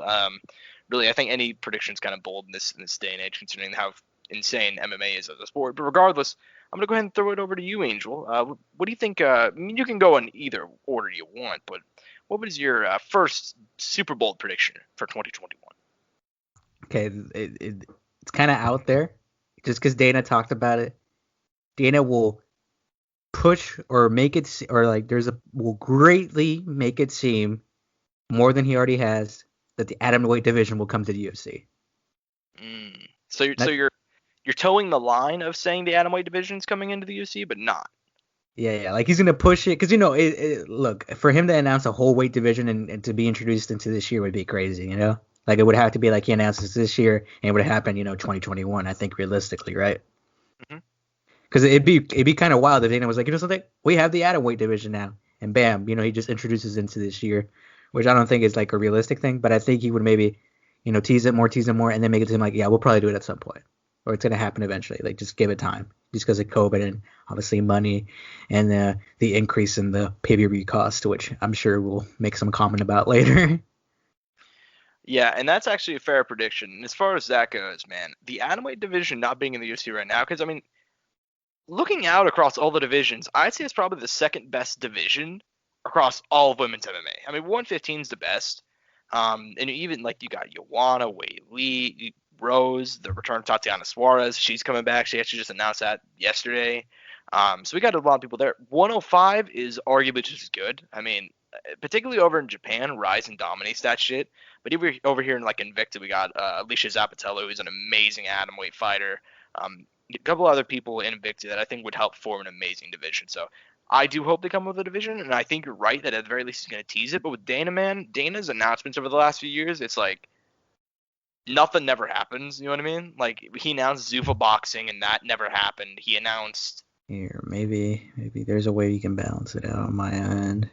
Really, I think any prediction is kind of bold in this day and age, considering how insane MMA is as a sport. But regardless, I'm going to go ahead and throw it over to you, Angel. What do you think? I mean, you can go in either order you want. But what was your first super bold prediction for 2021? Okay, it's kind of out there. Just because Dana talked about it, Dana will push or make it, or like will greatly make it seem more than he already has that the atomweight division will come to the UFC. So you're towing the line of saying the atomweight division's coming into the UFC, but not. Yeah, like he's gonna push it because look, for him to announce a whole weight division and to be introduced into this year would be crazy, Like it would have to be like he announces this year and it would happen, 2021. I think realistically, right? Because it'd be kind of wild if Dana was like, something, we have the atomweight division now, and bam, he just introduces into this year, which I don't think is like a realistic thing, but I think he would maybe, tease it more, and then make it seem like, yeah, we'll probably do it at some point, or it's gonna happen eventually. Like just give it time, just because of COVID and obviously money and the increase in the pay-per-view cost, which I'm sure we'll make some comment about later. Yeah, and that's actually a fair prediction. And as far as that goes, man, the atomweight division not being in the UFC right now, because I mean, looking out across all the divisions, I'd say it's probably the second best division across all of women's MMA. I mean, 115 is the best. And even like you got Joanna, Wei Li, Rose, the return of Tatiana Suarez. She's coming back. She actually just announced that yesterday. So we got a lot of people there. 105 is arguably just as good. I mean, particularly over in Japan, Ryzen dominates that shit. But even over here in like Invicta, we got Alicia Zapatello, who's an amazing atomweight fighter. A couple other people in Invicta that I think would help form an amazing division. So I do hope they come with a division, and I think you're right that at the very least he's going to tease it. But with Dana, man, Dana's announcements over the last few years, it's like nothing never happens. You know what I mean? Like he announced Zuffa boxing, and that never happened. He announced here, maybe there's a way you can balance it out on my end.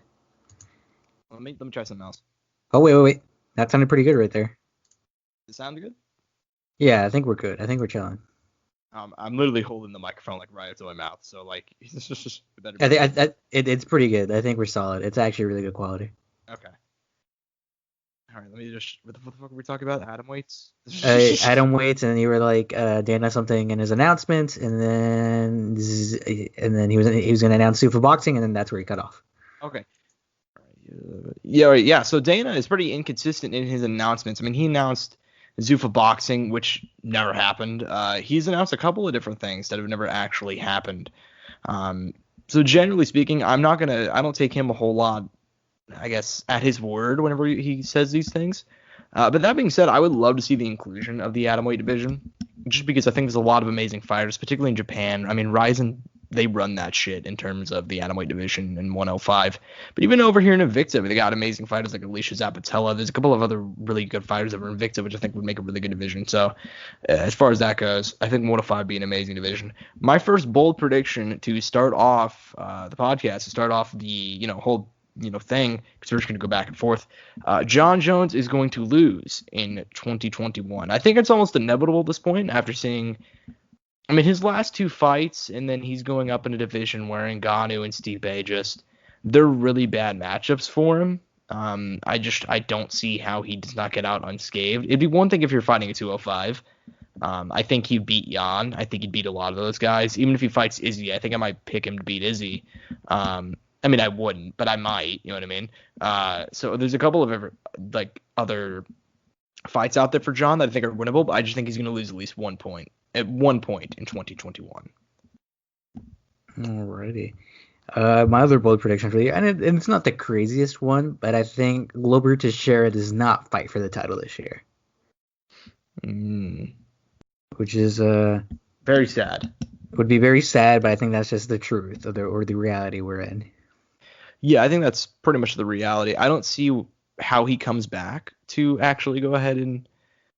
Let me try something else. Oh wait, that sounded pretty good right there. Does it sound good? Yeah, I think we're good. I think we're chilling. I'm literally holding the microphone like right up to my mouth, so like it's just better. It's pretty good. I think we're solid. It's actually really good quality. Okay. All right, let me just. What the fuck were we talking about? Atom weights. Atom weights, and you were like Dana something in his announcements, and then he was going to announce Zuffa boxing, and then that's where he cut off. Okay. Yeah. So Dana is pretty inconsistent in his announcements. I mean, he announced Zuffa boxing, which never happened. He's announced a couple of different things that have never actually happened. So generally speaking, I don't take him a whole lot, I guess, at his word whenever he says these things. But that being said, I would love to see the inclusion of the atomweight division, just because I think there's a lot of amazing fighters, particularly in Japan. I mean, Ryzen, they run that shit in terms of the atomweight division in 105. But even over here in Invicta, they got amazing fighters like Alicia Zapatella. There's a couple of other really good fighters over in Invicta, which I think would make a really good division. So as far as that goes, I think 105 would be an amazing division. My first bold prediction to start off the podcast, to start off the whole thing, because we're just going to go back and forth. John Jones is going to lose in 2021. I think it's almost inevitable at this point after seeing, I mean, his last two fights, and then he's going up in a division where Ngannou and Stipe they're really bad matchups for him. I don't see how he does not get out unscathed. It'd be one thing if you're fighting a 205. I think he'd beat Jan. I think he'd beat a lot of those guys. Even if he fights Izzy, I think I might pick him to beat Izzy. I mean, I wouldn't, but I might. You know what I mean? So there's a couple of other fights out there for John that I think are winnable, but I just think he's going to lose at least 1 point. At 1 point in 2021. Alrighty. My other bold prediction for you, and it's not the craziest one, but I think Glover Teixeira does not fight for the title this year. Which is very sad. Would be very sad, but I think that's just the truth or the reality we're in. Yeah, I think that's pretty much the reality. I don't see how he comes back to actually go ahead and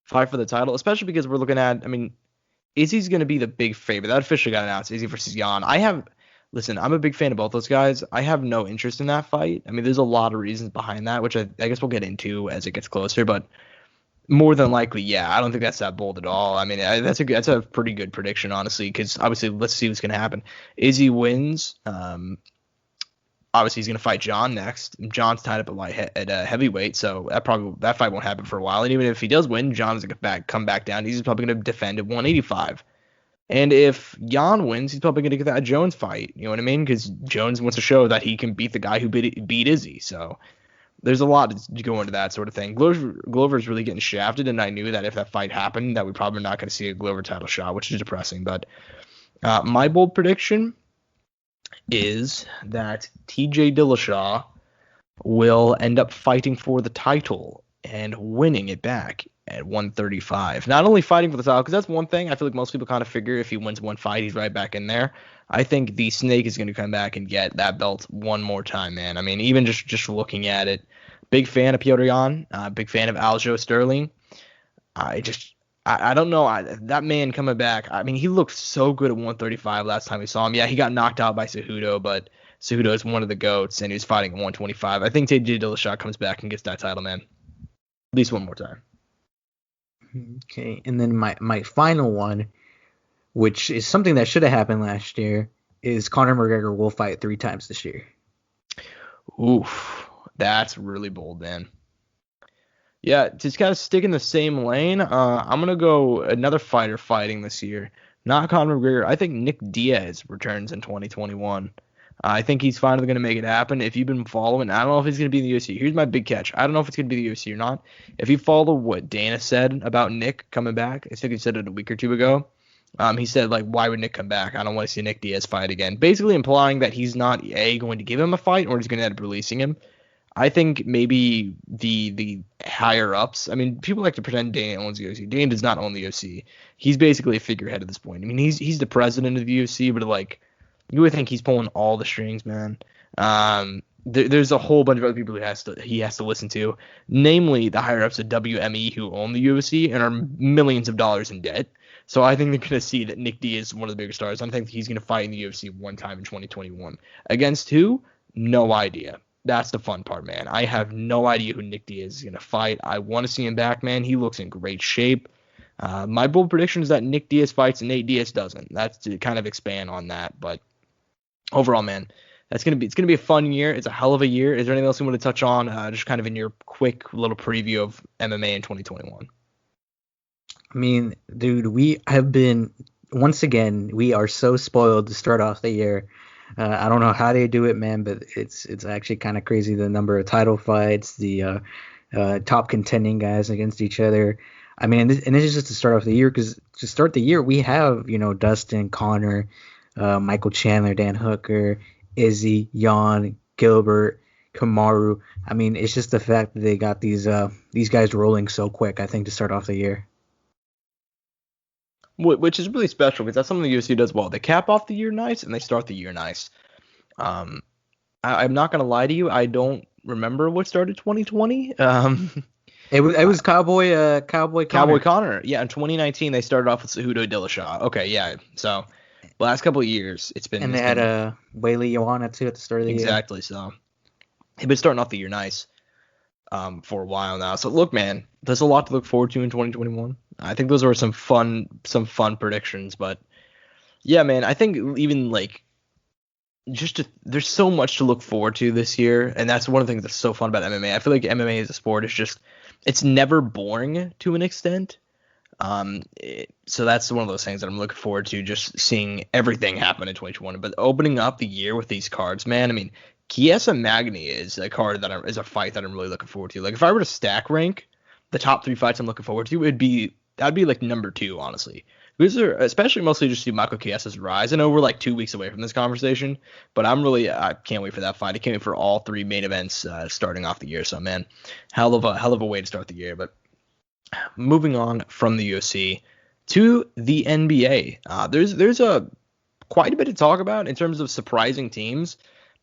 fight for the title, especially because we're looking at, I mean, Izzy's going to be the big favorite. That officially got announced, Izzy versus Jan. Listen, I'm a big fan of both those guys. I have no interest in that fight. I mean, there's a lot of reasons behind that, which I guess we'll get into as it gets closer, but more than likely, yeah, I don't think that's that bold at all. I mean, that's a pretty good prediction, honestly, because obviously, let's see what's going to happen. Izzy wins. Obviously, he's going to fight John next. John's tied up at heavyweight, so that fight won't happen for a while. And even if he does win, John's going to come back down. He's probably going to defend at 185. And if Jan wins, he's probably going to get that Jones fight. You know what I mean? Because Jones wants to show that he can beat the guy who beat Izzy. So there's a lot to go into that sort of thing. Glover's really getting shafted, and I knew that if that fight happened, that we're probably not going to see a Glover title shot, which is depressing. But my bold prediction is that TJ Dillashaw will end up fighting for the title and winning it back at 135. Not only fighting for the title, because that's one thing I feel like most people kind of figure if he wins one fight, he's right back in there. I think the Snake is going to come back and get that belt one more time, man. I mean, even just looking at it, big fan of Piotr Jan, big fan of Aljamain Sterling. I don't know. That man coming back, I mean, he looked so good at 135 last time we saw him. Yeah, he got knocked out by Cejudo, but Cejudo is one of the GOATs, and he was fighting at 125. I think TJ Dillashaw comes back and gets that title, man. At least one more time. Okay, and then my final one, which is something that should have happened last year, is Conor McGregor will fight 3 times this year. Oof, that's really bold, man. Yeah, just kind of stick in the same lane. I'm going to go another fighter fighting this year. Not Conor McGregor. I think Nick Diaz returns in 2021. I think he's finally going to make it happen. If you've been following, I don't know if he's going to be in the UFC. Here's my big catch. I don't know if it's going to be the UFC or not. If you follow what Dana said about Nick coming back, I think he said it a week or two ago. He said, like, why would Nick come back? I don't want to see Nick Diaz fight again. Basically implying that he's not, going to give him a fight or he's going to end up releasing him. I think maybe the higher ups. I mean, people like to pretend Dana owns the UFC. Dana does not own the UFC. He's basically a figurehead at this point. I mean, he's the president of the UFC, but like, you would think he's pulling all the strings, man. There's a whole bunch of other people he has to listen to, namely the higher ups at WME who own the UFC and are millions of dollars in debt. So I think they're going to see that Nick Diaz is one of the bigger stars. I think he's going to fight in the UFC one time in 2021. Against who? No idea. That's the fun part, man. I have no idea who Nick Diaz is going to fight. I want to see him back, man. He looks in great shape. My bold prediction is that Nick Diaz fights and Nate Diaz doesn't. That's to kind of expand on that. But overall, man, it's gonna be a fun year. It's a hell of a year. Is there anything else you want to touch on? Just kind of in your quick little preview of MMA in 2021. I mean, dude, we are so spoiled to start off the year. I don't know how they do it, man, but it's actually kind of crazy, the number of title fights, the top contending guys against each other. I mean, and this is just to start off the year, because to start the year, we have, Dustin, Connor, Michael Chandler, Dan Hooker, Izzy, Jan, Gilbert, Kamaru. I mean, it's just the fact that they got these guys rolling so quick, I think, to start off the year. Which is really special because that's something the UFC does well. They cap off the year nice and they start the year nice. I'm not gonna lie to you. I don't remember what started 2020. It was Cowboy Connor. Yeah, in 2019 they started off with Cejudo Dillashaw. Okay, yeah. So the last couple of years it's been. And they had Weili Joanna too at the start of the year. Exactly. So they've been starting off the year nice. For a while now. So look, man, there's a lot to look forward to in 2021. I think those are some fun predictions, but yeah, man, I think even like there's so much to look forward to this year, and that's one of the things that's so fun about MMA. I feel like MMA as a sport is it's never boring to an extent. So that's one of those things that I'm looking forward to, just seeing everything happen in 2021. But opening up the year with these cards, man, I mean, Chiesa Magny is a card is a fight that I'm really looking forward to. Like if I were to stack rank the top 3 fights I'm looking forward to, that'd be like number 2, honestly. These are especially mostly just see Michael Chiesa's rise. I know we're like 2 weeks away from this conversation, but I can't wait for that fight. I can't wait for all 3 main events starting off the year. So man, hell of a way to start the year. But moving on from the UFC to the NBA, there's quite a bit to talk about in terms of surprising teams.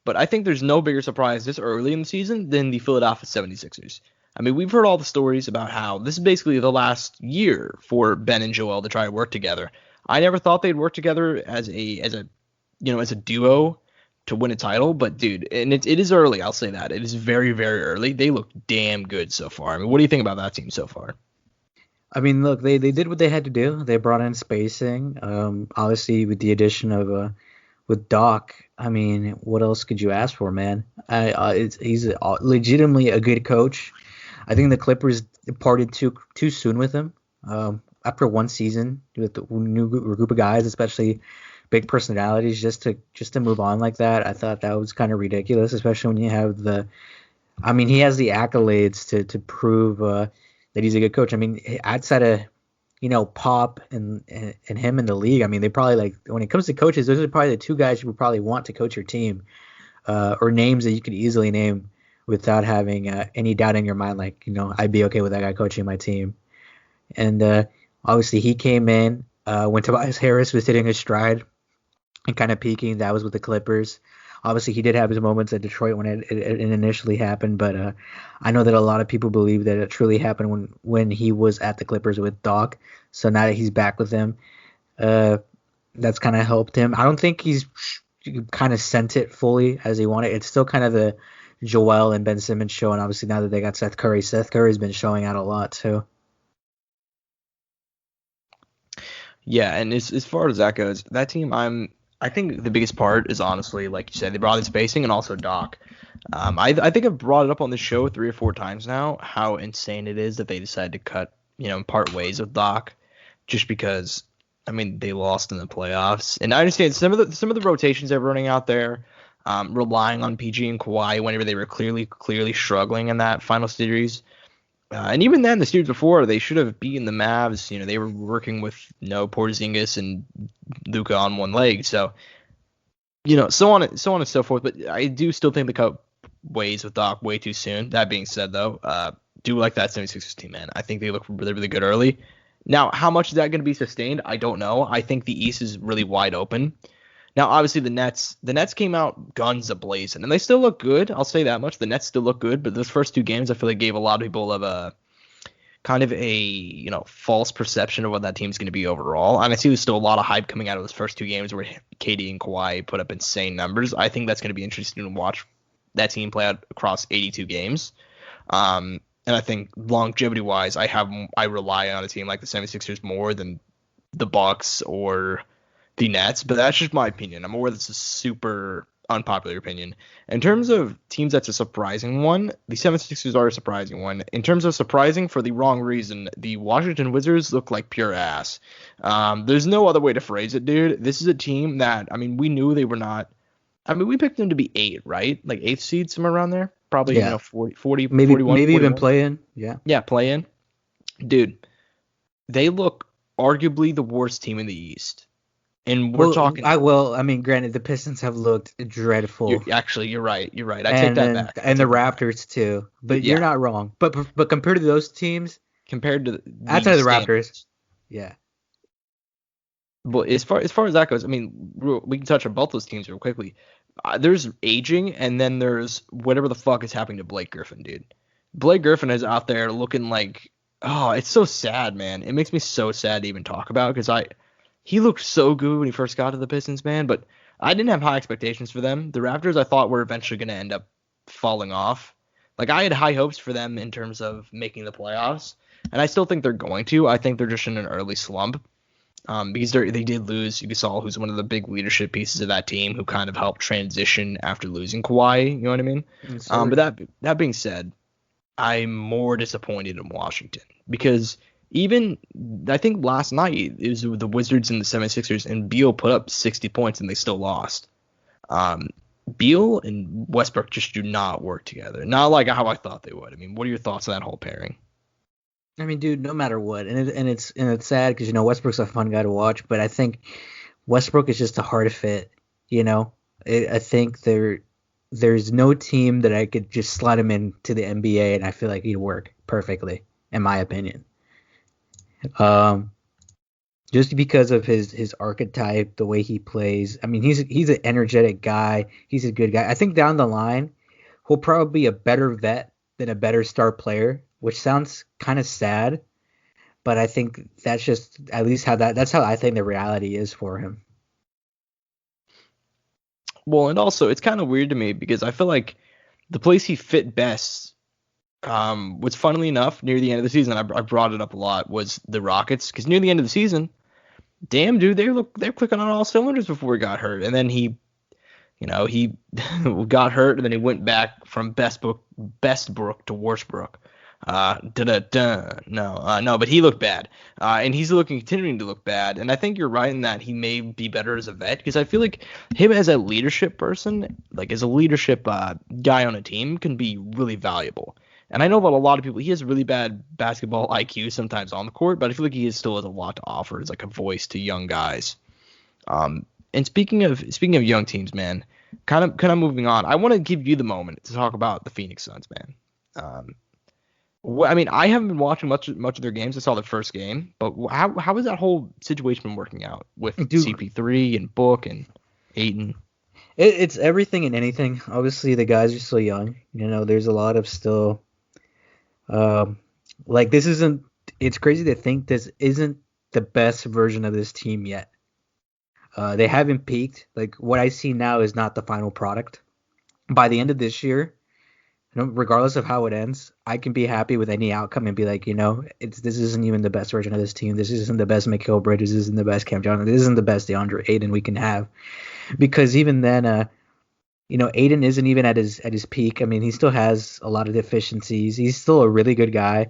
But I think there's no bigger surprise this early in the season than the Philadelphia 76ers. I mean, we've heard all the stories about how this is basically the last year for Ben and Joel to try to work together. I never thought they'd work together as a duo to win a title, but dude, and it is early, I'll say that. It is very, very early. They look damn good so far. I mean, what do you think about that team so far? I mean, look, they did what they had to do. They brought in spacing. Obviously, with the addition of with Doc, I mean, what else could you ask for, man? He's legitimately a good coach. I think the Clippers parted too soon with him. After one season with the new group of guys, especially big personalities, just to move on like that, I thought that was kind of ridiculous, especially when you have he has the accolades to prove that he's a good coach. I mean, outside of Pop and him in the league, I mean, they probably, like, when it comes to coaches, those are probably the 2 guys you would probably want to coach your team, or names that you could easily name without having any doubt in your mind, like, I'd be okay with that guy coaching my team. And obviously he came in when Tobias Harris was hitting his stride and kind of peaking. That was with the Clippers. Obviously, he did have his moments at Detroit when it initially happened, but I know that a lot of people believe that it truly happened when he was at the Clippers with Doc. So now that he's back with them, that's kind of helped him. I don't think he's kind of sent it fully as he wanted. It's still kind of the Joel and Ben Simmons show, and obviously now that they got Seth Curry's been showing out a lot too. Yeah, and as far as that goes, that team, I think the biggest part is honestly, like you said, they brought in spacing and also Doc. I think I've brought it up on the show 3 or 4 times now how insane it is that they decided to cut, part ways with Doc, just because, they lost in the playoffs. And I understand some of the rotations they're running out there, relying on PG and Kawhi whenever they were clearly struggling in that final series. And even then, the series before, they should have beaten the Mavs. They were working with Porzingis and Luka on one leg. So, so on and so forth. But I do still think they cut ways with Doc way too soon. That being said, though, do like that 76ers team, man. I think they look really, really good early. Now, how much is that going to be sustained? I don't know. I think the East is really wide open. Now, obviously, the Nets came out guns a-blazing, and they still look good. I'll say that much. The Nets still look good, but those first 2 games, I feel like gave a lot of people of a kind of a false perception of what that team's going to be overall. And I see there's still a lot of hype coming out of those first 2 games where KD and Kawhi put up insane numbers. I think that's going to be interesting to watch that team play out across 82 games. And I think longevity-wise, I rely on a team like the 76ers more than the Bucks or the Nets, but that's just my opinion. I'm aware that's a super unpopular opinion. In terms of teams that's a surprising one, the 76ers are a surprising one. In terms of surprising for the wrong reason, the Washington Wizards look like pure ass. There's no other way to phrase it, dude. This is a team that, we knew they were not. We picked them to be 8, right? Like 8th seed, somewhere around there. Probably, 40, maybe 41, maybe 41. even play in. Yeah. Yeah, play in. Dude, they look arguably the worst team in the East. And we're talking. Granted, the Pistons have looked dreadful. You're right. I take that back. And the Raptors too. But you're not wrong. But compared to those teams, compared to outside of the Raptors, yeah. But as far as that goes, we can touch on both those teams real quickly. There's aging, and then there's whatever the fuck is happening to Blake Griffin, dude. Blake Griffin is out there looking like, it's so sad, man. It makes me so sad to even talk about because he looked so good when he first got to the Pistons, man, but I didn't have high expectations for them. The Raptors I thought were eventually going to end up falling off. Like, I had high hopes for them in terms of making the playoffs, and I still think they're going to. I think they're just in an early slump because they did lose Gasol, who's one of the big leadership pieces of that team, who kind of helped transition after losing Kawhi, you know what I mean? But that being said, I'm more disappointed in Washington because even I think last night it was the Wizards and the 76ers, and Beal put up 60 points and they still lost. Beal and Westbrook just do not work together. Not like how I thought they would. What are your thoughts on that whole pairing? Dude, no matter what, and it's sad because Westbrook's a fun guy to watch, but I think Westbrook is just a hard fit. I think there's no team that I could just slide him into the NBA and I feel like he'd work perfectly, in my opinion. Just because of his archetype, the way he plays. He's an energetic guy. He's a good guy. I think down the line, he'll probably be a better vet than a better star player, which sounds kind of sad, but I think that's just at least that's how I think the reality is for him. Well, and also it's kind of weird to me because I feel like the place he fit best was, funnily enough, near the end of the season, I brought it up a lot, was the Rockets, because near the end of the season, damn, dude, they're clicking on all cylinders before he got hurt, and then he got hurt, and then he went back from Bestbrook to Worstbrook. No, but he looked bad, and he's continuing to look bad, and I think you're right in that he may be better as a vet, because I feel like him as a leadership person, like as a leadership guy on a team, can be really valuable. And I know about a lot of people, he has really bad basketball IQ sometimes on the court, but I feel like he still has a lot to offer as like a voice to young guys. And speaking of young teams, man, kind of moving on. I want to give you the moment to talk about the Phoenix Suns, man. I mean, I haven't been watching much of their games. I saw the first game, but how has that whole situation been working out with CP3 and Book and Ayton? It's everything and anything. Obviously, the guys are still young. There's a lot of still, this isn't. It's crazy to think this isn't the best version of this team yet. They haven't peaked. Like, what I see now is not the final product. By the end of this year, regardless of how it ends, I can be happy with any outcome and be like, this isn't even the best version of this team. This isn't the best Mikal Bridges. This isn't the best Cam Johnson. This isn't the best DeAndre Ayton we can have. Because even then, Ayton isn't even at his peak. I mean, he still has a lot of deficiencies. He's still a really good guy.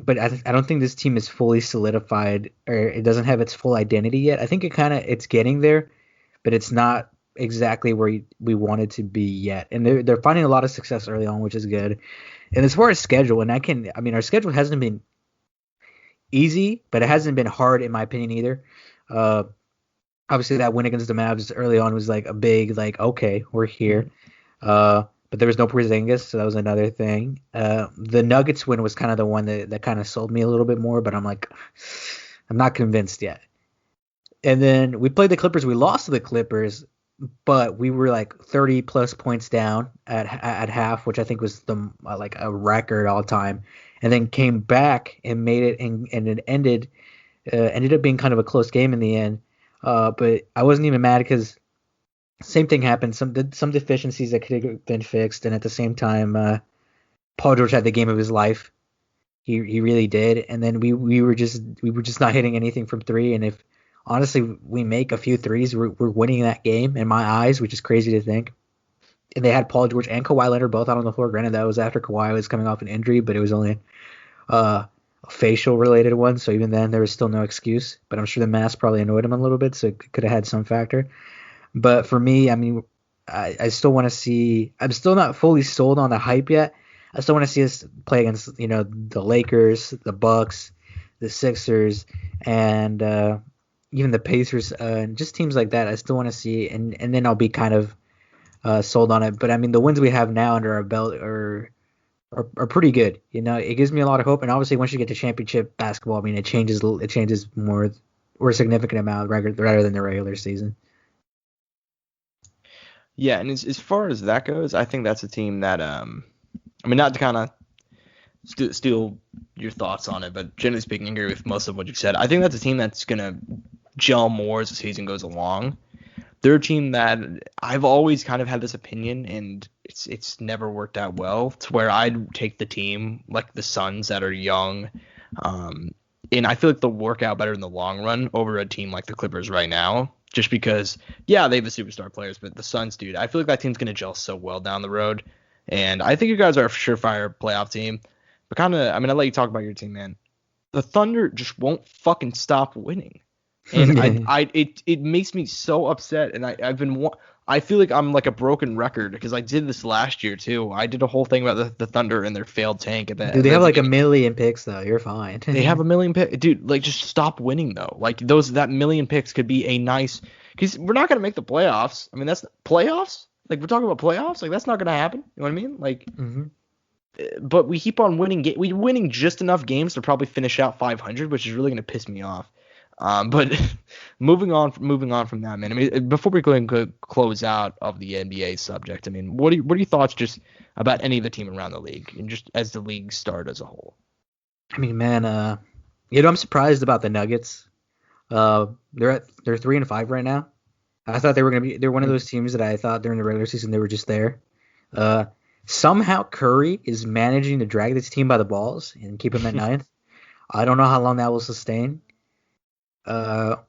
But I don't think this team is fully solidified, or it doesn't have its full identity yet. I think it's getting there, but it's not exactly where we want it to be yet. And they're finding a lot of success early on, which is good. And as far as schedule, our schedule hasn't been easy, but it hasn't been hard in my opinion either. Obviously that win against the Mavs early on was like a big, like, okay, we're here. But there was no Porzingis, so that was another thing. The Nuggets win was kind of the one that kind of sold me a little bit more, but I'm not convinced yet. And then we played the Clippers. We lost to the Clippers, but we were like 30 plus points down at half, which I think was like a record all time. And then came back and made it, and it ended up being kind of a close game in the end. But I wasn't even mad because same thing happened. Some deficiencies that could have been fixed, and at the same time, Paul George had the game of his life. He really did. And then we were just not hitting anything from three. And if honestly we make a few threes, we're winning that game in my eyes, which is crazy to think. And they had Paul George and Kawhi Leonard both out on the floor. Granted, that was after Kawhi was coming off an injury, but it was only a facial related one. So even then, there was still no excuse. But I'm sure the mask probably annoyed him a little bit, so it could have had some factor. But for me, I mean, I still want to see. I'm still not fully sold on the hype yet. I still want to see us play against, the Lakers, the Bucks, the Sixers, and even the Pacers, and just teams like that. I still want to see, and then I'll be kind of sold on it. But I mean, the wins we have now under our belt are pretty good. It gives me a lot of hope. And obviously, once you get to championship basketball, I mean, it changes more or a significant amount rather than the regular season. Yeah, and as far as that goes, I think that's a team that I mean, not to kind of steal your thoughts on it, but generally speaking, I agree with most of what you said. I think that's a team that's gonna gel more as the season goes along. They're a team that I've always kind of had this opinion, and it's never worked out well. To where I'd take the team like the Suns that are young, and I feel like they'll work out better in the long run over a team like the Clippers right now. Just because, yeah, they have the superstar players, but the Suns, dude, I feel like that team's gonna gel so well down the road. And I think you guys are a surefire playoff team. But kind of, I mean, I'll let you talk about your team, man. The Thunder just won't fucking stop winning. And it makes me so upset. And I feel like I'm like a broken record because I did this last year too. I did a whole thing about the Thunder and their failed tank. Dude, they have like a million picks though. You're fine. They have a million picks, dude. Like, just stop winning though. Like that million picks could be a nice, because we're not gonna make the playoffs. I mean, that's playoffs. Like, we're talking about playoffs. Like, that's not gonna happen. You know what I mean? Like, but we keep on winning. We're winning just enough games to probably finish out 500, which is really gonna piss me off. But moving on from that, man. I mean, before we go and close out of the NBA subject, I mean, what are your thoughts just about any of the team around the league and just as the league start as a whole? I mean, man, I'm surprised about the Nuggets. They're 3-5 right now. I thought they're one of those teams that I thought during the regular season they were just there. Somehow Curry is managing to drag this team by the balls and keep them at ninth. I don't know how long that will sustain. The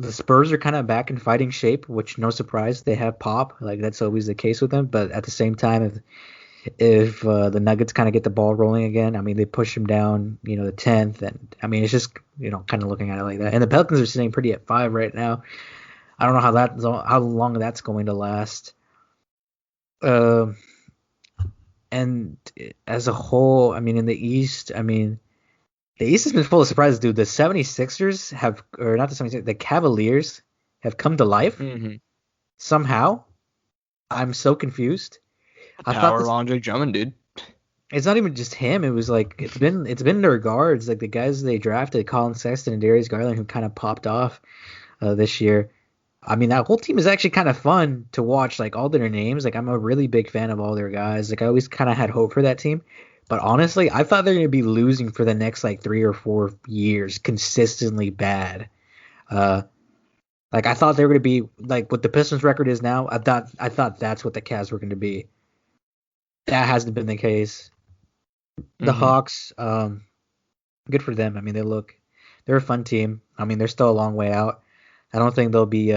Spurs are kind of back in fighting shape, which no surprise, they have Pop. Like, that's always the case with them. But at the same time, if the Nuggets kind of get the ball rolling again, I mean, they push them down, the 10th, and I mean, it's just kind of looking at it like that. And the Pelicans are sitting pretty at 5 right now. I don't know how long that's going to last. And as a whole, I mean, in the East, I mean, the East has been full of surprises, dude. The 76ers the Cavaliers have come to life. Mm-hmm. somehow. I'm so confused. I thought Power this, Andre Drummond, dude. it's not even just him. It was like it's been their guards, like the guys they drafted, Colin Sexton and Darius Garland, who kind of popped off this year. I mean, that whole team is actually kind of fun to watch. Like all their names, like I'm a really big fan of all their guys. Like I always kind of had hope for that team, but honestly, I thought they're gonna be losing for the next like 3 or 4 years, consistently bad. Uh, like I thought they were gonna be like what the Pistons record is now. I thought that's what the Cavs were gonna be. That hasn't been the case. The Mhm. Hawks, good for them. I mean, they're a fun team. I mean, they're still a long way out. I don't think they'll be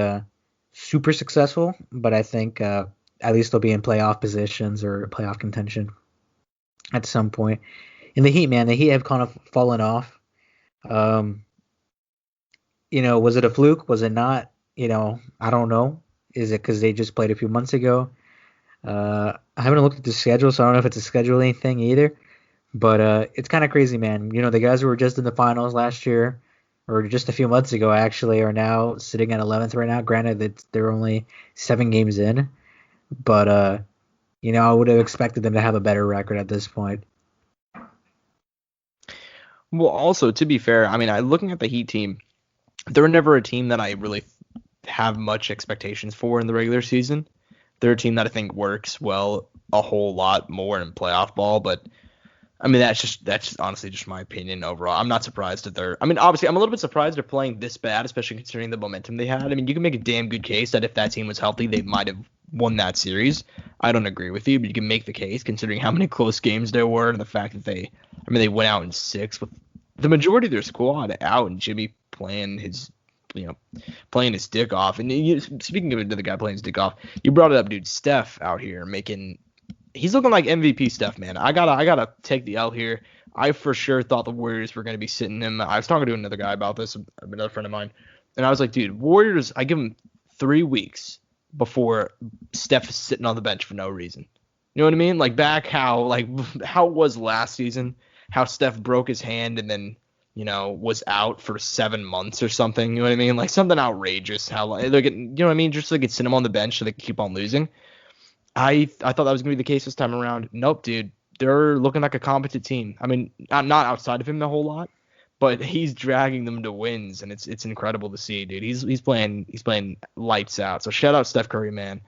super successful, but I think at least they'll be in playoff positions or playoff contention at some point. In the Heat, man, the Heat have kind of fallen off. Um, was it a fluke? Was it not? I don't know. Is it because they just played a few months ago? I haven't looked at the schedule, so I don't know if it's a scheduling thing either. But it's kind of crazy, man. The guys who were just in the finals last year, or just a few months ago, actually, are now sitting at 11th right now. Granted that they're only 7 games in, but I would have expected them to have a better record at this point. Well, also to be fair, I mean, looking at the Heat team, they're never a team that I really have much expectations for in the regular season. They're a team that I think works well a whole lot more in playoff ball, but I mean that's honestly just my opinion overall. I'm not surprised that I mean, obviously I'm a little bit surprised they're playing this bad, especially considering the momentum they had. I mean, you can make a damn good case that if that team was healthy, they might have won that series. I don't agree with you, but you can make the case considering how many close games there were and the fact that they went out in 6 with the majority of their squad out and Jimmy playing his dick off. And speaking of the guy playing his dick off, you brought it up, dude. Steph out here he's looking like MVP Steph, man. I gotta take the L here. I for sure thought the Warriors were gonna be sitting him. I was talking to another guy about this, another friend of mine, and I was like, dude, Warriors. I give them 3 weeks before Steph is sitting on the bench for no reason. You know what I mean? Like back how it was last season, how Steph broke his hand and then was out for 7 months or something. You know what I mean? Like something outrageous. How they get, you know what I mean? Just so they could sit him on the bench so they could keep on losing. I thought that was gonna be the case this time around. Nope, dude. They're looking like a competent team. I mean, not outside of him a whole lot, but he's dragging them to wins, and it's incredible to see, dude. He's playing lights out. So shout out Steph Curry, man.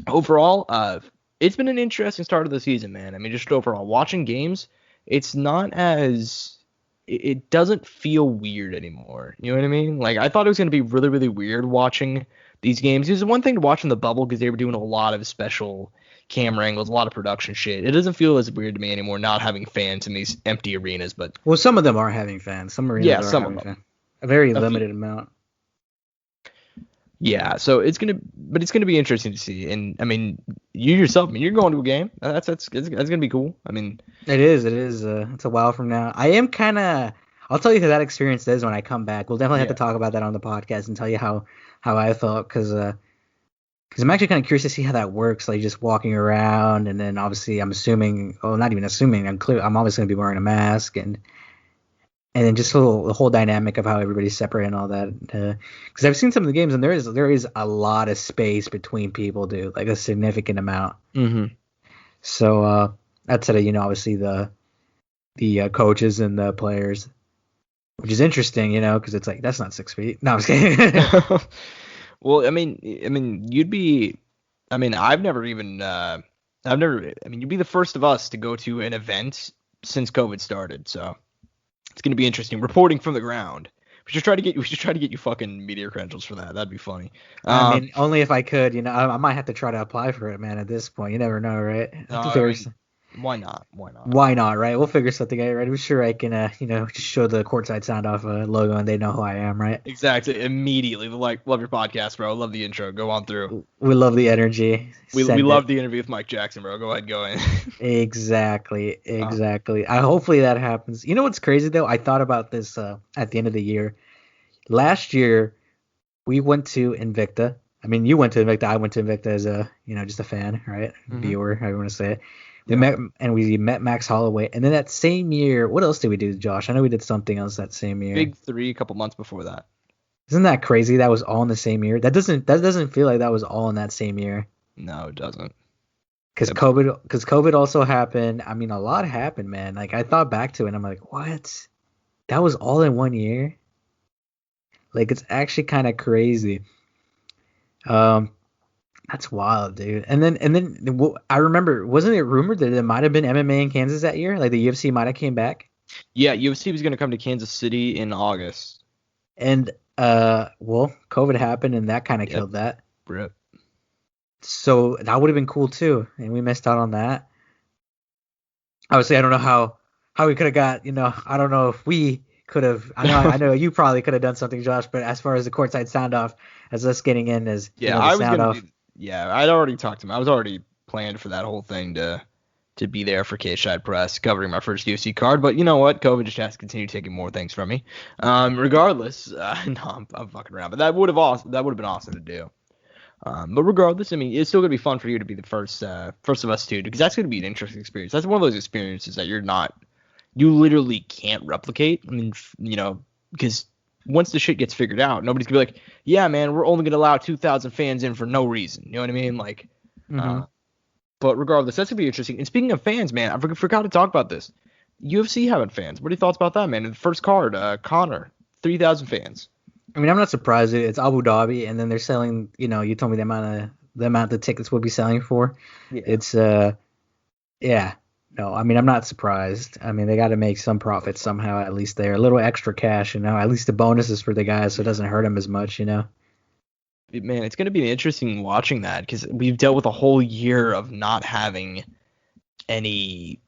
Overall, it's been an interesting start of the season, man. I mean, just overall watching games, it's not as it doesn't feel weird anymore. You know what I mean? Like I thought it was gonna be really, really weird watching these games. It was one thing to watch in the bubble because they were doing a lot of special camera angles, a lot of production shit. It doesn't feel as weird to me anymore not having fans in these empty arenas. But Well, some of them are having fans. Some arenas are some having of them. fans. A very A few. limited amount. Yeah, so it's gonna be interesting to see. And I mean, you yourself, I mean, you're going to a game. That's gonna be cool. I mean, It is. It's a while from now. I am kind of. I'll tell you how that experience is when I come back. We'll definitely have to talk about that on the podcast and tell you how I felt because I'm actually kind of curious to see how that works. Like just walking around and then obviously I'm assuming. Oh, not even assuming. I'm obviously gonna be wearing a mask and then just the whole dynamic of how everybody's separate and all that. Because I've seen some of the games and there is a lot of space between people, dude. Like a significant amount. mm-hmm. So outside of obviously the coaches and the players, which is interesting, because it's like that's not 6 feet. No, I'm just kidding. Well, I mean, you'd be. I mean, I've never even. I mean, you'd be the first of us to go to an event since COVID started, so it's gonna be interesting. Reporting from the ground. We should try to get you fucking media credentials for that. That'd be funny. I mean, only if I could. I might have to try to apply for it, man. At this point, you never know, right? Why not? Why not, right? We'll figure something out, right? I'm sure I can, just show the Courtside Soundoff logo and they know who I am, right? Exactly. Immediately, love your podcast, bro. Love the intro. Go on through. We love the energy. We love the interview with Mike Jackson, bro. Go ahead, go in. Exactly. Hopefully that happens. You know what's crazy though? I thought about this at the end of the year. Last year, we went to Invicta. I mean, you went to Invicta. I went to Invicta as a, just a fan, right? Mm-hmm. Viewer, however you want to say it. We met Max Holloway, and then that same year, what else did we do, Josh? I know we did something else that same year. Big 3 a couple months before that. Isn't that crazy? That was all in the same year. That doesn't feel like that was all in that same year. No, it doesn't. Because COVID also happened. I mean, a lot happened, man. Like I thought back to it, and I'm like, what? That was all in one year. Like it's actually kind of crazy. That's wild, dude. And then I remember, wasn't it rumored that it might have been MMA in Kansas that year? Like the UFC might have came back. Yeah, UFC was going to come to Kansas City in August. And well, COVID happened, and that kind of killed that. Rip. So that would have been cool too, and we missed out on that. Obviously, I don't know how we could have got. I don't know if we could have. I know you probably could have done something, Josh. But as far as the courtside sound off, as us getting in as I was gonna. I'd already talked to him. I was already planned for that whole thing to be there for K-Shide Press covering my first UFC card. But you know what? COVID just has to continue taking more things from me. Regardless, no, I'm fucking around. But that would have been awesome to do. But regardless, I mean, it's still gonna be fun for you to be the first of us too, because that's gonna be an interesting experience. That's one of those experiences that you literally can't replicate. I mean, because once the shit gets figured out, nobody's gonna be like, yeah, man, we're only gonna allow 2,000 fans in for no reason. You know what I mean? Like, but regardless, that's gonna be interesting. And speaking of fans, man, I forgot to talk about this. UFC having fans. What are your thoughts about that, man? In the first card, Connor, 3,000 fans. I mean, I'm not surprised. It's Abu Dhabi, and then they're selling. You told me the amount the tickets would be selling for. Yeah. It's yeah. No, I mean, I'm not surprised. I mean, they got to make some profit somehow, at least there. A little extra cash, at least the bonuses for the guys, so it doesn't hurt them as much, Man, it's going to be interesting watching that, because we've dealt with a whole year of not having any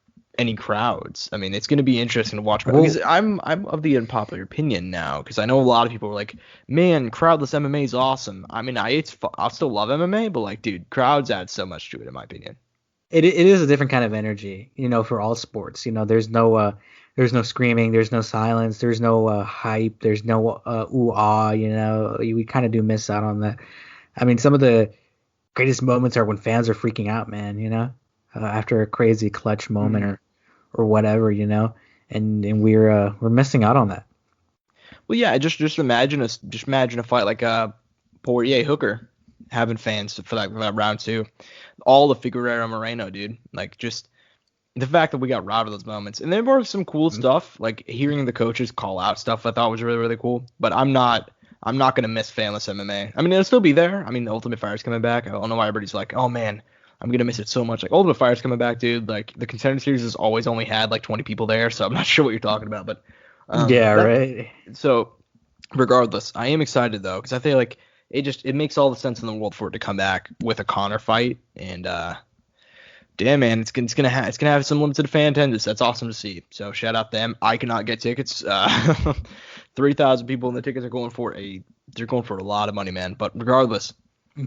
crowds. I mean, it's going to be interesting to watch, because I'm of the unpopular opinion now, because I know a lot of people are like, man, crowdless MMA is awesome. I mean, I'll still love MMA, but like, dude, crowds add so much to it, in my opinion. It is a different kind of energy, for all sports. There's no screaming, there's no silence, there's no hype, there's no ooh-ah, we kind of do miss out on that. I mean, some of the greatest moments are when fans are freaking out, man, after a crazy clutch moment or whatever, and we're missing out on that. Well, yeah, just imagine a fight like Poirier Hooker having fans for that round 2. All the Figueroa Moreno, dude. Like, just the fact that we got robbed of those moments. And there were some cool stuff, like hearing the coaches call out stuff I thought was really, really cool. But I'm not going to miss fanless MMA. I mean, it'll still be there. I mean, the Ultimate Fire's coming back. I don't know why everybody's like, oh, man, I'm going to miss it so much. Like, Ultimate Fire's coming back, dude. Like, the Contender Series has always only had, like, 20 people there, so I'm not sure what you're talking about. But right. So, regardless, I am excited, though, because I feel like it makes all the sense in the world for it to come back with a Conor fight, and damn, man, it's gonna have some limited fan attendance. That's awesome to see. So shout out them. I cannot get tickets. 3,000 people, and the tickets are going for a lot of money, man. But regardless,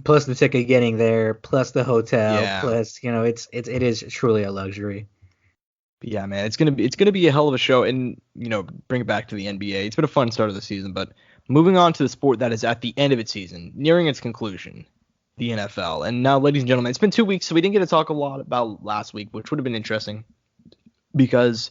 plus the ticket getting there, plus the hotel, plus it is truly a luxury. But yeah, man, it's gonna be a hell of a show, and bring it back to the NBA. It's been a fun start of the season, but moving on to the sport that is at the end of its season, nearing its conclusion, the NFL. And now, ladies and gentlemen, it's been 2 weeks, so we didn't get to talk a lot about last week, which would have been interesting, because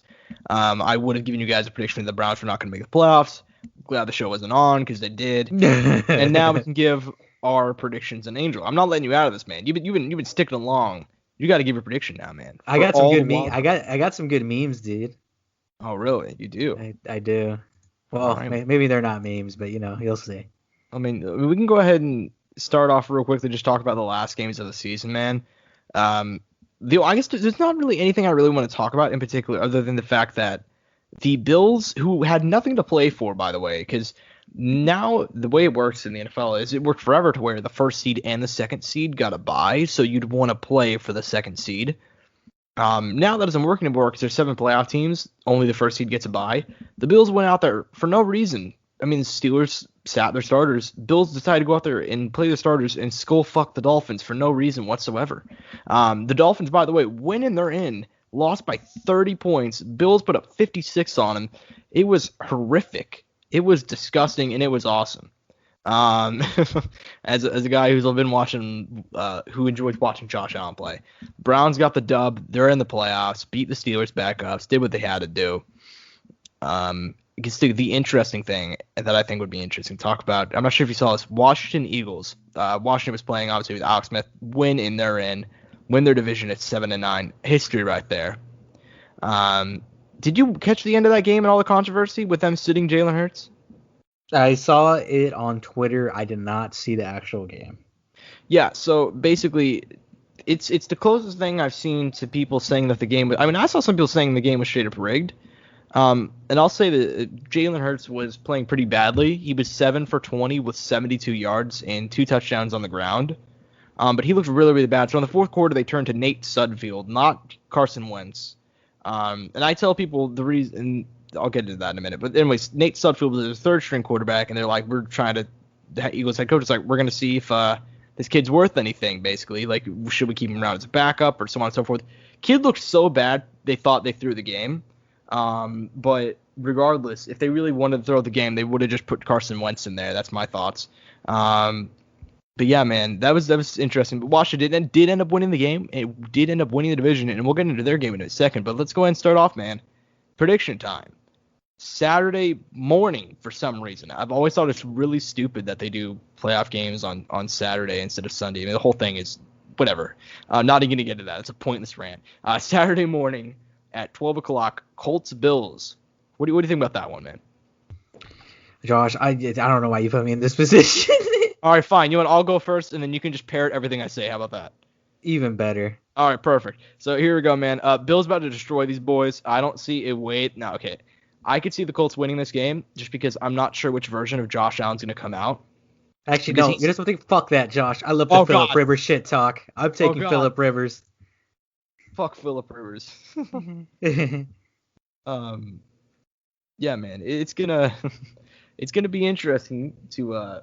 I would have given you guys a prediction that the Browns were not going to make the playoffs. Glad the show wasn't on, because they did. And now we can give our predictions an Angel. I'm not letting you out of this, man. You've been sticking along. You got to give your prediction now, man. I got some good memes. I got some good memes, dude. Oh, really? You do? I do. Well, right. Maybe they're not memes, but you'll see. I mean, we can go ahead and start off real quick to just talk about the last games of the season, man. I guess there's not really anything I really want to talk about in particular, other than the fact that the Bills, who had nothing to play for, by the way, because now the way it works in the NFL is it worked forever to where the first seed and the second seed got a bye, so you'd want to play for the second seed. Now that doesn't work anymore because there's 7 playoff teams. Only the first seed gets a bye. The Bills went out there for no reason. I mean, the Steelers sat their starters. Bills decided to go out there and play the starters and skull fuck the Dolphins for no reason whatsoever. The Dolphins, by the way, win and they're in. Lost by 30 points. Bills put up 56 on them. It was horrific. It was disgusting, and it was awesome. As a guy who's been watching, who enjoys watching Josh Allen play, Browns got the dub. They're in the playoffs, beat the Steelers back up, did what they had to do. gets to the interesting thing that I think would be interesting to talk about. I'm not sure if you saw this. Washington Eagles. Washington was playing obviously with Alex Smith. Win their division at 7-9. History right there. Did you catch the end of that game and all the controversy with them sitting Jalen Hurts? I saw it on Twitter. I did not see the actual game. Yeah, so basically, it's the closest thing I've seen to people saying that the game was. I mean, I saw some people saying the game was straight up rigged. And I'll say that Jalen Hurts was playing pretty badly. He was 7 for 20 with 72 yards and 2 touchdowns on the ground. But he looked really, really bad. So in the fourth quarter, they turned to Nate Sudfeld, not Carson Wentz. And I tell people the reason. I'll get into that in a minute. But anyways, Nate Sudfeld was his third string quarterback, and they're like, the Eagles head coach is like, we're going to see if this kid's worth anything, basically. Like, should we keep him around as a backup or so on and so forth? Kid looked so bad, they thought they threw the game. But regardless, if they really wanted to throw the game, they would have just put Carson Wentz in there. That's my thoughts. But yeah, man, that was interesting. But Washington did end up winning the game. It did end up winning the division, and we'll get into their game in a second. But let's go ahead and start off, man. Prediction time. Saturday morning for some reason. I've always thought it's really stupid that they do playoff games on Saturday instead of Sunday. I mean, the whole thing is whatever. Not even going to get into that. It's a pointless rant. Saturday morning at 12 o'clock, Colts-Bills. What do you think about that one, man? Josh, I don't know why you put me in this position. All right, fine. You know what? I'll go first, and then you can just parrot everything I say. How about that? Even better. All right, perfect. So here we go, man. Bill's about to destroy these boys. I don't see a way. No, okay. I could see the Colts winning this game just because I'm not sure which version of Josh Allen's going to come out. Actually, no. You know something? Fuck that, Josh. I love the Phillip Rivers shit talk. I'm taking Phillip Rivers. Fuck Phillip Rivers. Yeah, man. It's gonna be interesting to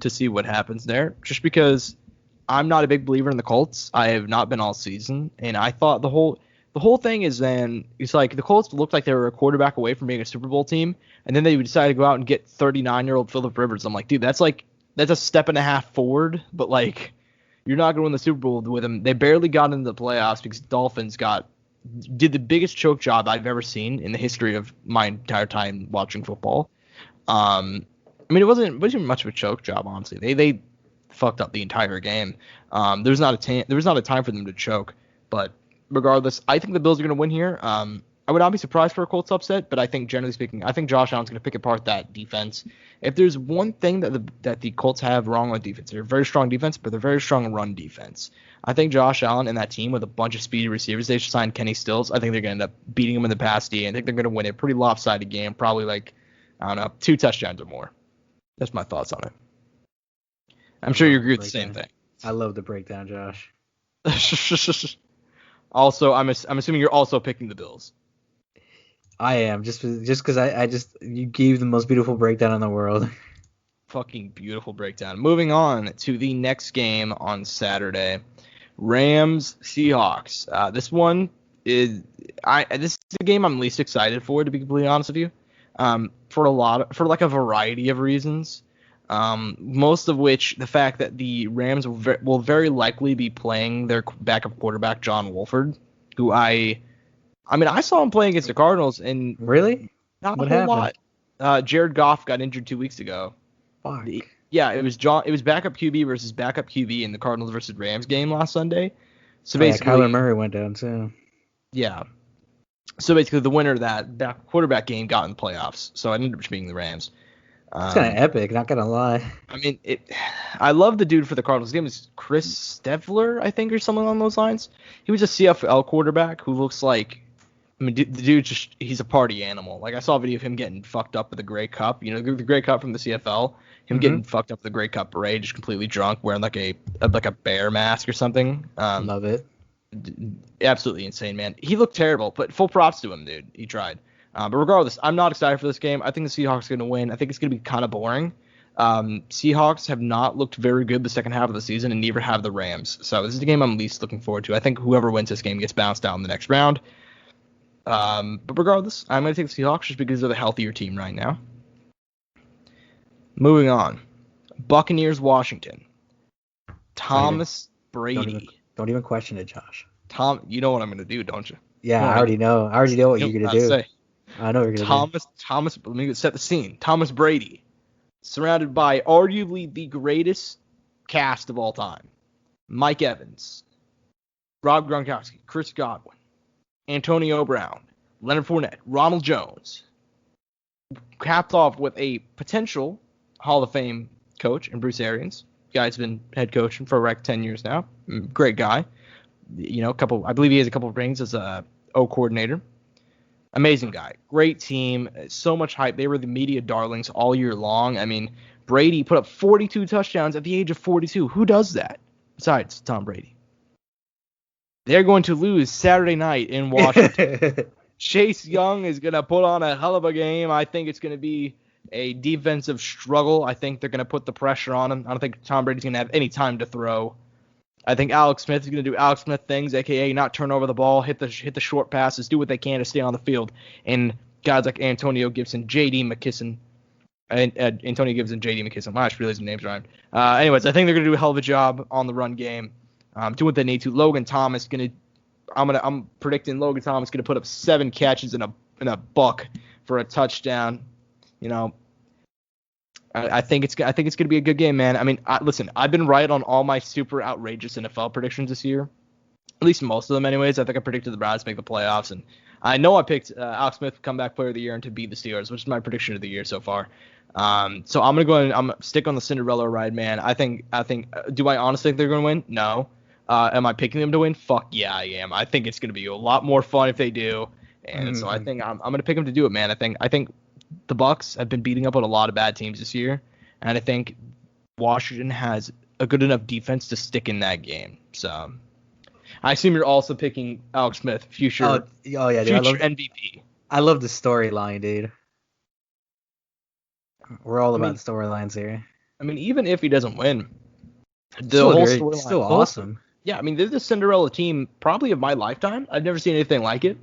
see what happens there. Just because I'm not a big believer in the Colts. I have not been all season, and I thought the whole thing is then it's like the Colts looked like they were a quarterback away from being a Super Bowl team, and then they decided to go out and get 39-year-old Phillip Rivers. I'm like, dude, that's a step and a half forward, but like you're not going to win the Super Bowl with him. They barely got into the playoffs because Dolphins did the biggest choke job I've ever seen in the history of my entire time watching football. I mean, it wasn't much of a choke job, honestly. They fucked up the entire game. There was not a time for them to choke, but regardless, I think the Bills are going to win here. I would not be surprised for a Colts upset, but I think generally speaking, I think Josh Allen's going to pick apart that defense. If there's one thing that the Colts have wrong with defense, they're a very strong defense, but they're very strong run defense. I think Josh Allen and that team with a bunch of speedy receivers, they should sign Kenny Stills. I think they're going to end up beating him in the pass D. I think they're going to win a pretty lopsided game, probably like, I don't know, 2 touchdowns or more. That's my thoughts on it. I'm sure you agree with the same thing. I love the breakdown, Josh. Also, I'm assuming you're also picking the Bills. I am just because you gave the most beautiful breakdown in the world. Fucking beautiful breakdown. Moving on to the next game on Saturday, Rams Seahawks. This one is this is the game I'm least excited for, to be completely honest with you. For a variety of reasons. Most of which the fact that the Rams will very likely be playing their backup quarterback John Wolford, who I saw him playing against the Cardinals and really not a whole lot. Jared Goff got injured 2 weeks ago. Fuck. It was backup QB versus backup QB in the Cardinals versus Rams game last Sunday. So basically, Kyler Murray went down too. Yeah. So basically, the winner of that quarterback game got in the playoffs. So it ended up being the Rams. It's kind of epic, not gonna lie. I mean, I love the dude for the Cardinals. His name is Chris Stevler, I think, or something along those lines. He was a CFL quarterback who looks like, I mean, the dude he's a party animal. Like, I saw a video of him getting fucked up with the Grey Cup. You know, the Grey Cup from the CFL. Him getting fucked up with the Grey Cup parade, just completely drunk, wearing like a bear mask or something. Love it. Absolutely insane, man. He looked terrible, but full props to him, dude. He tried. But regardless, I'm not excited for this game. I think the Seahawks are going to win. I think it's going to be kind of boring. Seahawks have not looked very good the second half of the season, and neither have the Rams. So this is the game I'm least looking forward to. I think whoever wins this game gets bounced out in the next round. But regardless, I'm going to take the Seahawks just because they're the healthier team right now. Moving on. Buccaneers, Washington. Thomas Brady. Don't even question it, Josh. You know what I'm going to do, don't you? Yeah, I already know. I already know what you're going to do. I know you're gonna say. Thomas. Let me set the scene. Thomas Brady, surrounded by arguably the greatest cast of all time: Mike Evans, Rob Gronkowski, Chris Godwin, Antonio Brown, Leonard Fournette, Ronald Jones, capped off with a potential Hall of Fame coach in Bruce Arians. Guy's been head coach for 10 years now. Great guy. I believe he has a couple of rings as a O coordinator. Amazing guy. Great team. So much hype. They were the media darlings all year long. I mean, Brady put up 42 touchdowns at the age of 42. Who does that besides Tom Brady? They're going to lose Saturday night in Washington. Chase Young is going to put on a hell of a game. I think it's going to be a defensive struggle. I think they're going to put the pressure on him. I don't think Tom Brady's going to have any time to throw. I think Alex Smith is going to do Alex Smith things, a.k.a. not turn over the ball, hit the short passes, do what they can to stay on the field. And guys like Antonio Gibson, J.D. McKisson, Antonio Gibson, J.D. McKisson. I just realized the names rhymed. Anyways, I think they're going to do a hell of a job on the run game. Do what they need to. Logan Thomas I'm predicting Logan Thomas going to put up 7 catches and a buck for a touchdown. I think it's going to be a good game, man. I mean, listen, I've been right on all my super outrageous NFL predictions this year, at least most of them, anyways. I think I predicted the Browns to make the playoffs, and I know I picked Alex Smith comeback player of the year and to beat the Steelers, which is my prediction of the year so far. So I'm gonna go and I'm gonna stick on the Cinderella ride, man. I think. Do I honestly think they're gonna win? No. Am I picking them to win? Fuck yeah, I am. I think it's gonna be a lot more fun if they do, and so I think I'm gonna pick them to do it, man. I think the Bucs have been beating up on a lot of bad teams this year, and I think Washington has a good enough defense to stick in that game. So I assume you're also picking Alex Smith, future MVP. I love the storyline, dude. We're all about the storylines here. I mean, even if he doesn't win, the whole storyline still awesome. Yeah, I mean, they're the Cinderella team probably of my lifetime. I've never seen anything like it.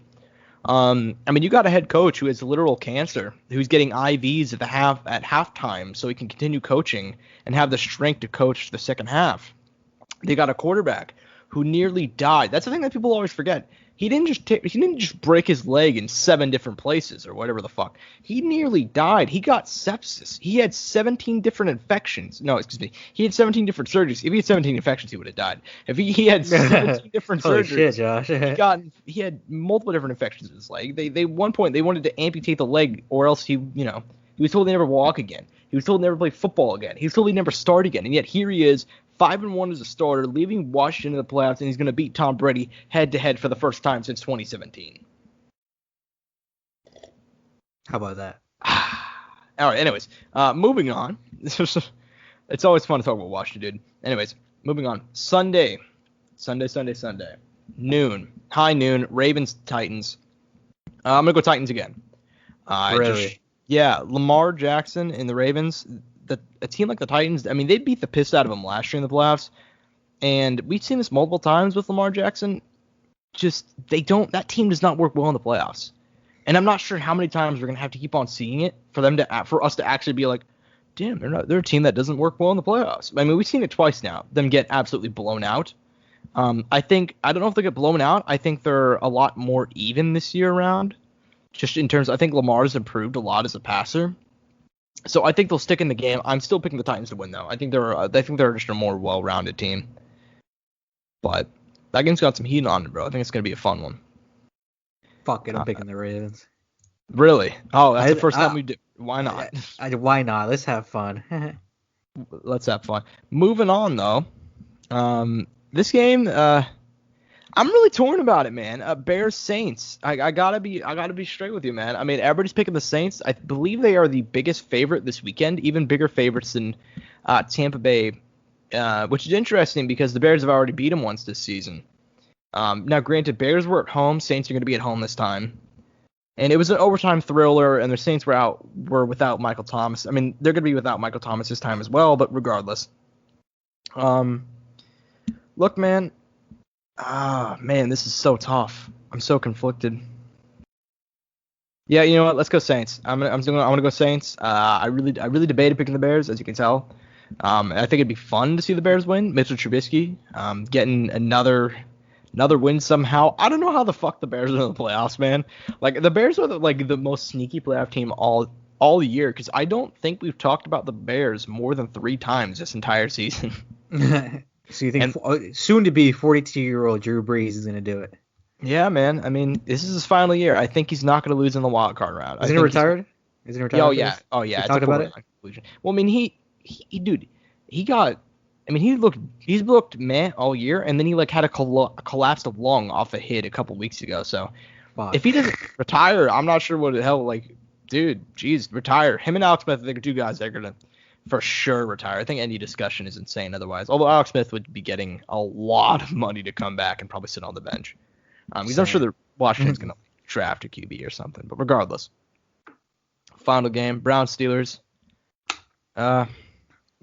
I mean, you got a head coach who has literal cancer, who's getting IVs at halftime so he can continue coaching and have the strength to coach the second half. They got a quarterback who nearly died. That's the thing that people always forget. He didn't just break his leg in 7 different places or whatever the fuck. He nearly died. He got sepsis. He had 17 different infections. No, excuse me. He had 17 different surgeries. If he had 17 infections, he would have died. If he had 17 different Holy surgeries, shit, Josh. he had multiple different infections in his leg. They one point they wanted to amputate the leg, or else he was told he'd never walk again. He was told he'd never play football again. He was told he'd never start again. And yet here he is, 5-1 as a starter, leaving Washington in the playoffs, and he's going to beat Tom Brady head-to-head for the first time since 2017. How about that? All right, anyways, moving on. It's always fun to talk about Washington, dude. Anyways, moving on. Sunday. Noon. High noon. Ravens-Titans. I'm going to go Titans again. Really? Lamar Jackson and the Ravens, a team like the Titans, I mean, they beat the piss out of them last year in the playoffs, and we've seen this multiple times with Lamar Jackson. That team does not work well in the playoffs, and I'm not sure how many times we're gonna have to keep on seeing it for us to actually be like, damn, they're a team that doesn't work well in the playoffs. I mean, we've seen it twice now, them get absolutely blown out. I don't know if they get blown out. I think they're a lot more even this year around, just in terms. I think Lamar's improved a lot as a passer. So I think they'll stick in the game. I'm still picking the Titans to win, though. I think they're just a more well-rounded team. But that game's got some heat on it, bro. I think it's gonna be a fun one. Fuck it, I'm picking the Ravens. Really? Oh, that's the first time we do. Why not? Why not? Let's have fun. Let's have fun. Moving on, though. This game, I'm really torn about it, man. Bears Saints. I gotta be straight with you, man. I mean, everybody's picking the Saints. I believe they are the biggest favorite this weekend, even bigger favorites than Tampa Bay, which is interesting because the Bears have already beat them once this season. Now, granted, Bears were at home. Saints are going to be at home this time, and it was an overtime thriller. And the Saints were without Michael Thomas. I mean, they're going to be without Michael Thomas this time as well. But regardless, look, man. Man, this is so tough. I'm so conflicted. Yeah, you know what? Let's go Saints. I'm gonna go Saints. I really debated picking the Bears, as you can tell. I think it'd be fun to see the Bears win. Mitchell Trubisky, getting another Another win somehow. I don't know how the fuck the Bears are in the playoffs, man. Like, the Bears are the most sneaky playoff team all year, because I don't think we've talked about the Bears more than 3 times this entire season. So you think soon to be 42-year-old Drew Brees is going to do it? Yeah, man. I mean, this is his final year. I think he's not going to lose in the wild card round. Isn't he retired? Isn't he retired? Oh yeah. We talked about it. Conclusion. Well, I mean, he's looked meh all year, and then he like had a collapsed of lung off a hit a couple weeks ago. So if he doesn't retire, I'm not sure what the hell. Like, dude, geez, retire. Him and Alex Smith, I think, are 2 guys that are gonna for sure retire. I think any discussion is insane otherwise. Although Alex Smith would be getting a lot of money to come back and probably sit on the bench. Because I'm sure the Washington's gonna draft a QB or something. But regardless, final game, Browns Steelers. Come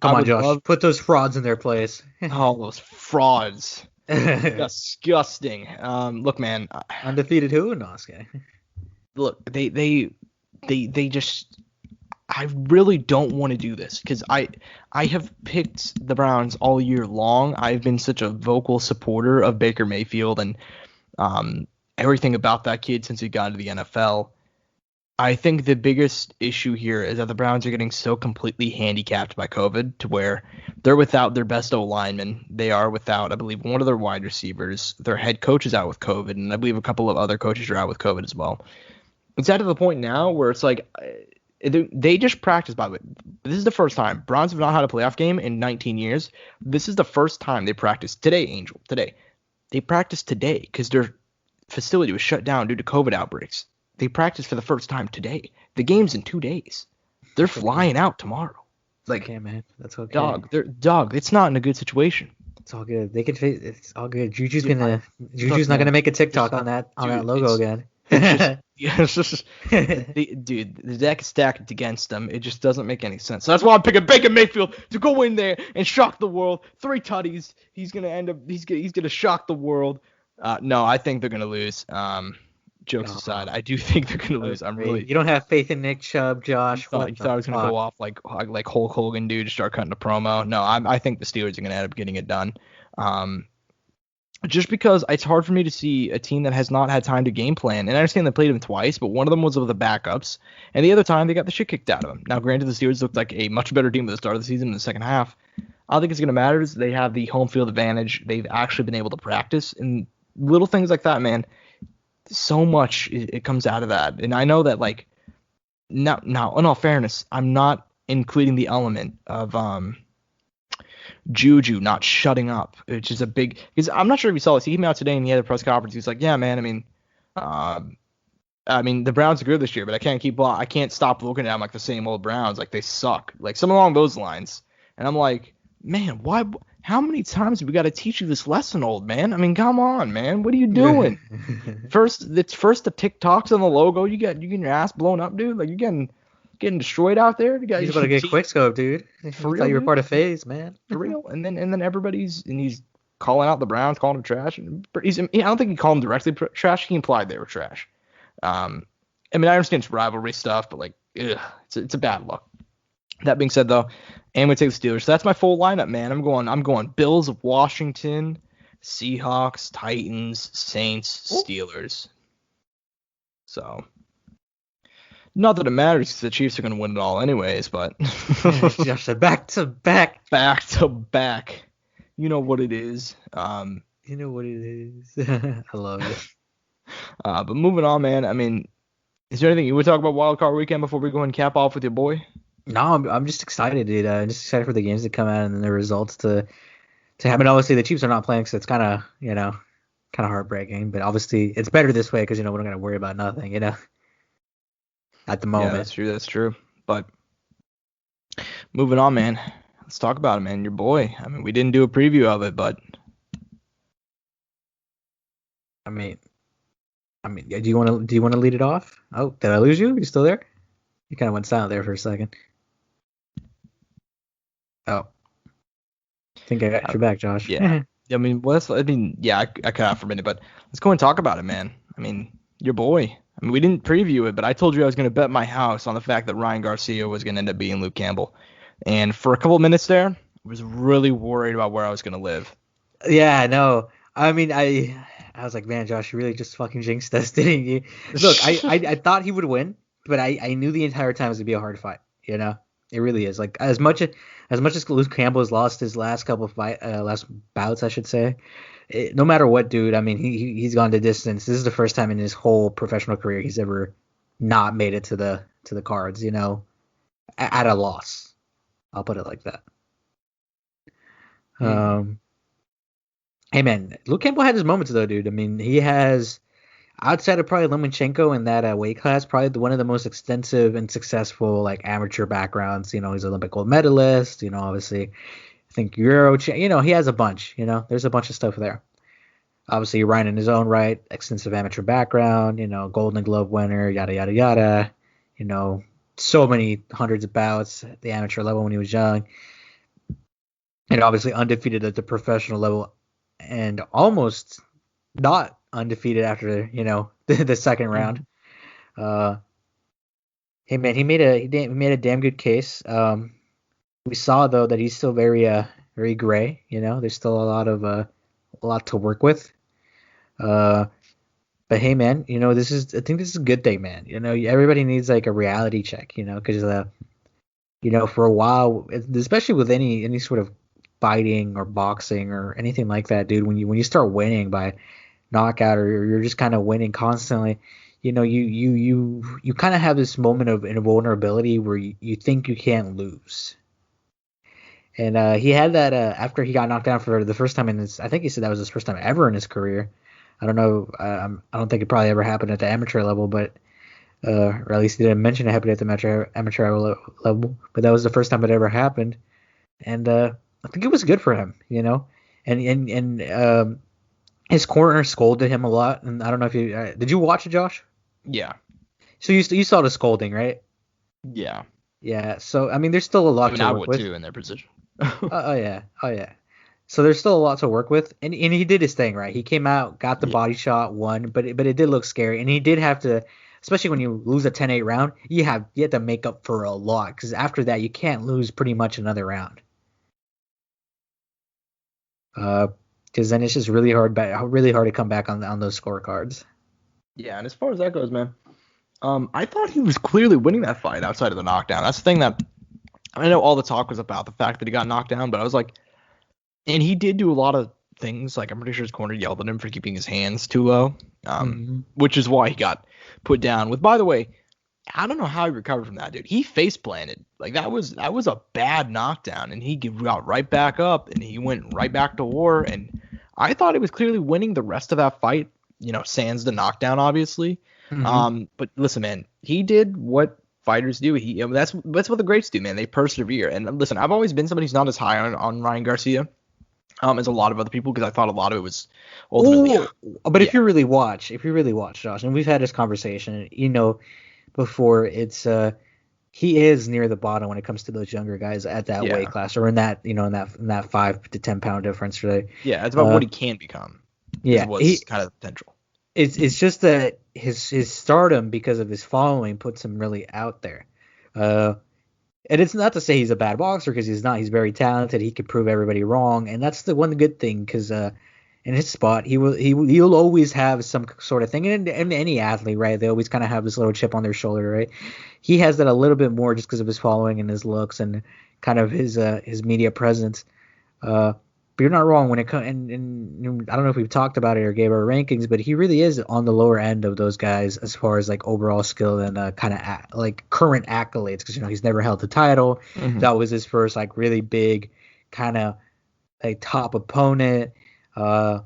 on, Josh. Put those frauds in their place. Oh, those frauds. Disgusting. Look, man. Undefeated who? No, okay. Look, they just. I really don't want to do this because I have picked the Browns all year long. I've been such a vocal supporter of Baker Mayfield and everything about that kid since he got into the NFL. I think the biggest issue here is that the Browns are getting so completely handicapped by COVID to where they're without their best O-lineman. They are without, I believe, one of their wide receivers. Their head coach is out with COVID, and I believe a couple of other coaches are out with COVID as well. It's at the point now where it's like they just practice, by the way. This is the first time. Browns have not had a playoff game in 19 years. This is the first time they practiced today, Angel, today. They practiced today because their facility was shut down due to COVID outbreaks. They practiced for the first time today. The game's in 2 days. They're flying out tomorrow. Like, okay, man, that's okay. Dog. It's not in a good situation. It's all good. They can. It's all good. Juju's not gonna make a TikTok on that logo again. Dude, the deck is stacked against them. It just doesn't make any sense. So that's why I'm picking Baker Mayfield to go in there and shock the world. 3 tutties. He's gonna shock the world. No, I think they're gonna lose. Jokes aside, I do think they're gonna lose. You don't have faith in Nick Chubb, Josh. You thought I was gonna go off like Hulk Hogan, dude, to start cutting a promo. No, I think the Steelers are gonna end up getting it done. Just because it's hard for me to see a team that has not had time to game plan. And I understand they played them twice, but one of them was with the backups, and the other time they got the shit kicked out of them. Now, granted, the Steelers looked like a much better team at the start of the season in the second half. I don't think it's gonna matter. They have the home field advantage. They've actually been able to practice, and little things like that, man. So much it comes out of that. And I know that, like, now in all fairness, I'm not including the element of Juju not shutting up, which is a big, because I'm not sure if you saw this. He came out today and he had a press conference. He was like, yeah, man, I mean the Browns are good this year, but I can't stop looking at them like the same old Browns, like they suck, like something along those lines. And I'm like, man, why? How many times have we got to teach you this lesson, old man? I mean, come on, man. What are you doing? First the TikToks on the logo. You getting your ass blown up, dude. Like, you're getting destroyed out there. He's about to get quick scope, dude. For real, you were part of FaZe, man. For real. And then he's calling out the Browns, calling them trash. And I don't think he called them directly trash. He implied they were trash. I mean, I understand it's rivalry stuff, but like, it's a bad look. That being said, though, I'm going to take the Steelers. So that's my full lineup, man. I'm going Bills of Washington, Seahawks, Titans, Saints, Steelers. So, not that it matters because the Chiefs are going to win it all anyways, but Josh said back to back. Back to back. You know what it is. You know what it is. I love it. But moving on, man. I mean, is there anything you would talk about Wild Card Weekend before we go and cap off with your boy? No, I'm just excited, dude. I'm just excited for the games to come out and then the results to happen. Obviously, the Chiefs are not playing, so it's kind of heartbreaking. But obviously, it's better this way because, we're not going to worry about nothing, at the moment. Yeah, that's true. But moving on, man. Let's talk about it, man. Your boy. I mean, we didn't do a preview of it, but I mean, do you want to lead it off? Oh, did I lose you? Are you still there? You kind of went silent there for a second. Oh. I think I got your back, Josh. Yeah. I cut out for a minute, but let's go and talk about it, man. I mean, your boy. I mean, we didn't preview it, but I told you I was going to bet my house on the fact that Ryan Garcia was going to end up being Luke Campbell. And for a couple of minutes there, I was really worried about where I was going to live. Yeah, no. I mean, I I was like, man, Josh, you really just fucking jinxed us, didn't you? Look, I thought he would win, but I knew the entire time it was gonna be a hard fight. You know, it really is. Like as much as Luke Campbell has lost his last couple of last bouts, I should say. No matter what, dude. I mean, he's gone the distance. This is the first time in his whole professional career he's ever not made it to the cards. You know, at a loss. I'll put it like that. Hey man, Luke Campbell had his moments though, dude. I mean, he has, outside of probably Lomachenko in that weight class, probably one of the most extensive and successful like amateur backgrounds. You know, he's an Olympic gold medalist. You know, obviously, I think you know, he has a bunch. You know, there's a bunch of stuff there. Obviously, Ryan in his own right, extensive amateur background. You know, Golden Glove winner, yada yada yada. You know, so many hundreds of bouts at the amateur level when he was young, and obviously undefeated at the professional level. And almost not undefeated after, you know, the second round. Hey man, he made a damn good case. We saw though that he's still very gray. You know, there's still a lot to work with. But hey man, you know, I think this is a good thing, man. You know, everybody needs like a reality check. You know, because you know, for a while, especially with any sort of fighting or boxing or anything like that, dude, when you start winning by knockout, or you're just kind of winning constantly, you know, you kind of have this moment of invulnerability where you think you can't lose. And he had that after he got knocked down for the first time I think he said that was his first time ever in his career. I don't know. I don't think it probably ever happened at the amateur level, but or at least he didn't mention it happened at the amateur level. But that was the first time it ever happened, and I think it was good for him, you know, and his corner scolded him a lot, and I don't know if you did you watch it, Josh? Yeah. So you saw the scolding, right? Yeah. Yeah. So I mean, there's still a lot to I work would with. too in their position. Oh yeah. So there's still a lot to work with, and he did his thing, right? He came out, got the body shot, won, but it did look scary, and he did have to, especially when you lose a 10-8 round, you have to make up for a lot, because after that you can't lose pretty much another round. Because then it's just really hard to come back on those scorecards. Yeah, and as far as that goes, man, I thought he was clearly winning that fight outside of the knockdown. That's the thing that I know all the talk was about, the fact that he got knocked down, but I was like, and he did do a lot of things. Like, I'm pretty sure his corner yelled at him for keeping his hands too low, which is why he got put down. With, by the way, I don't know how he recovered from that, dude. He face planted. Like, that was a bad knockdown, and he got right back up, and he went right back to war. And I thought he was clearly winning the rest of that fight. You know, sans the knockdown, obviously. But listen, man, he did what fighters do. That's what the greats do, man. They persevere. And listen, I've always been somebody who's not as high on Ryan Garcia as a lot of other people, because I thought a lot of it was ultimately. But if you really watch, Josh, and we've had this conversation, you know, before, it's he is near the bottom when it comes to those younger guys at that weight class, or in that, you know, in that 5 to 10 pound difference, right? Yeah, it's about what he can become. Yeah, was kind of the potential. It's just that his stardom, because of his following, puts him really out there. And it's not to say he's a bad boxer, because he's not. He's very talented. He can prove everybody wrong, and that's the one good thing, because in his spot, he'll always have some sort of thing. And any athlete, right? They always kind of have this little chip on their shoulder, right? He has that a little bit more just because of his following and his looks and kind of his media presence. But you're not wrong when it comes. And I don't know if we've talked about it or gave our rankings, but he really is on the lower end of those guys as far as like overall skill and kind of like current accolades, because, you know, he's never held the title. That was his first like really big kind of like top opponent. You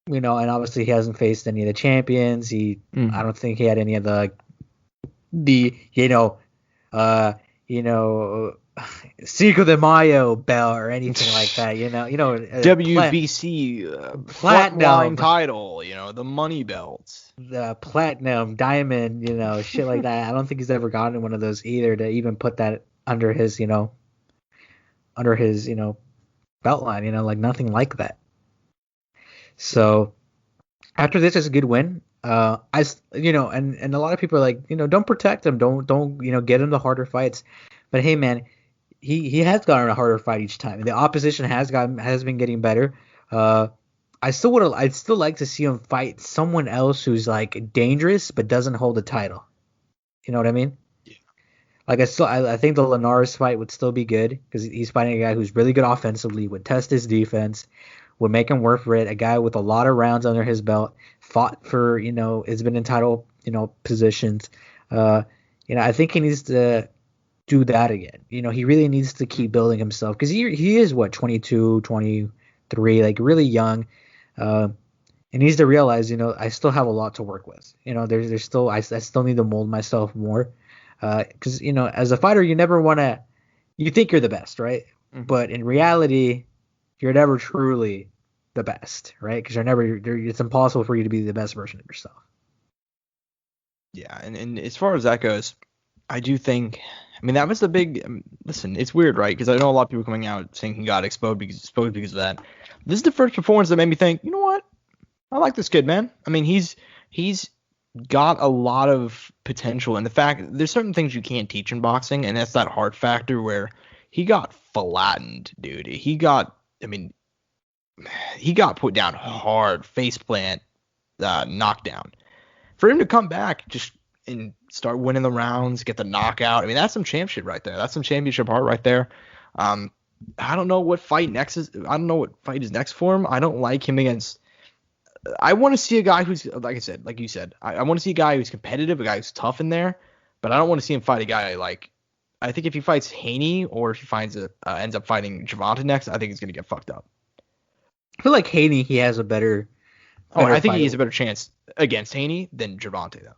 know, and obviously he hasn't faced any of the champions. I don't think he had any of the Cinco de Mayo belt or anything like that. You know, WBC platinum title. You know, the money belts, the platinum, diamond. You know, shit like that. I don't think he's ever gotten one of those either, to even put that under his belt line. You know, like nothing like that. So after this is a good win. And a lot of people are like, you know, don't protect him, don't you know, get him the harder fights. But hey, man, he has gotten a harder fight each time. The opposition has been getting better. I'd still like to see him fight someone else who's like dangerous but doesn't hold the title. You know what I mean? Yeah. Like I think the Linares fight would still be good because he's fighting a guy who's really good offensively, would test his defense, would make him work for it. A guy with a lot of rounds under his belt, fought for has been in title positions. I think he needs to do that again. He really needs to keep building himself because he is 22, 23, like really young. And he needs to realize, I still have a lot to work with. There's still I still need to mold myself more. Because as a fighter, you never want to. You think you're the best, right? Mm-hmm. But in reality, you're never truly the best, right? Because it's impossible for you to be the best version of yourself. Yeah, and as far as that goes, I do think. I mean, that was the big. Listen, it's weird, right? Because I know a lot of people coming out saying he got exposed because of that. This is the first performance that made me think, you know what? I like this kid, man. I mean, he's got a lot of potential, and the fact there's certain things you can't teach in boxing, and that's that heart factor where he got flattened, dude. He got put down hard, face plant, knockdown. For him to come back just and start winning the rounds, get the knockout, I mean, that's some champ shit right there. That's some championship heart right there. I don't know what fight next is. I don't know what fight is next for him. I don't like him against. I want to see a guy who's, like I said, like you said, I want to see a guy who's competitive, a guy who's tough in there, but I don't want to see him fight a guy like. I think if he fights Haney or if he ends up fighting Gervonta next, I think he's gonna get fucked up. I feel like Haney, he has a better. I think he has a better chance against Haney than Gervonta, though.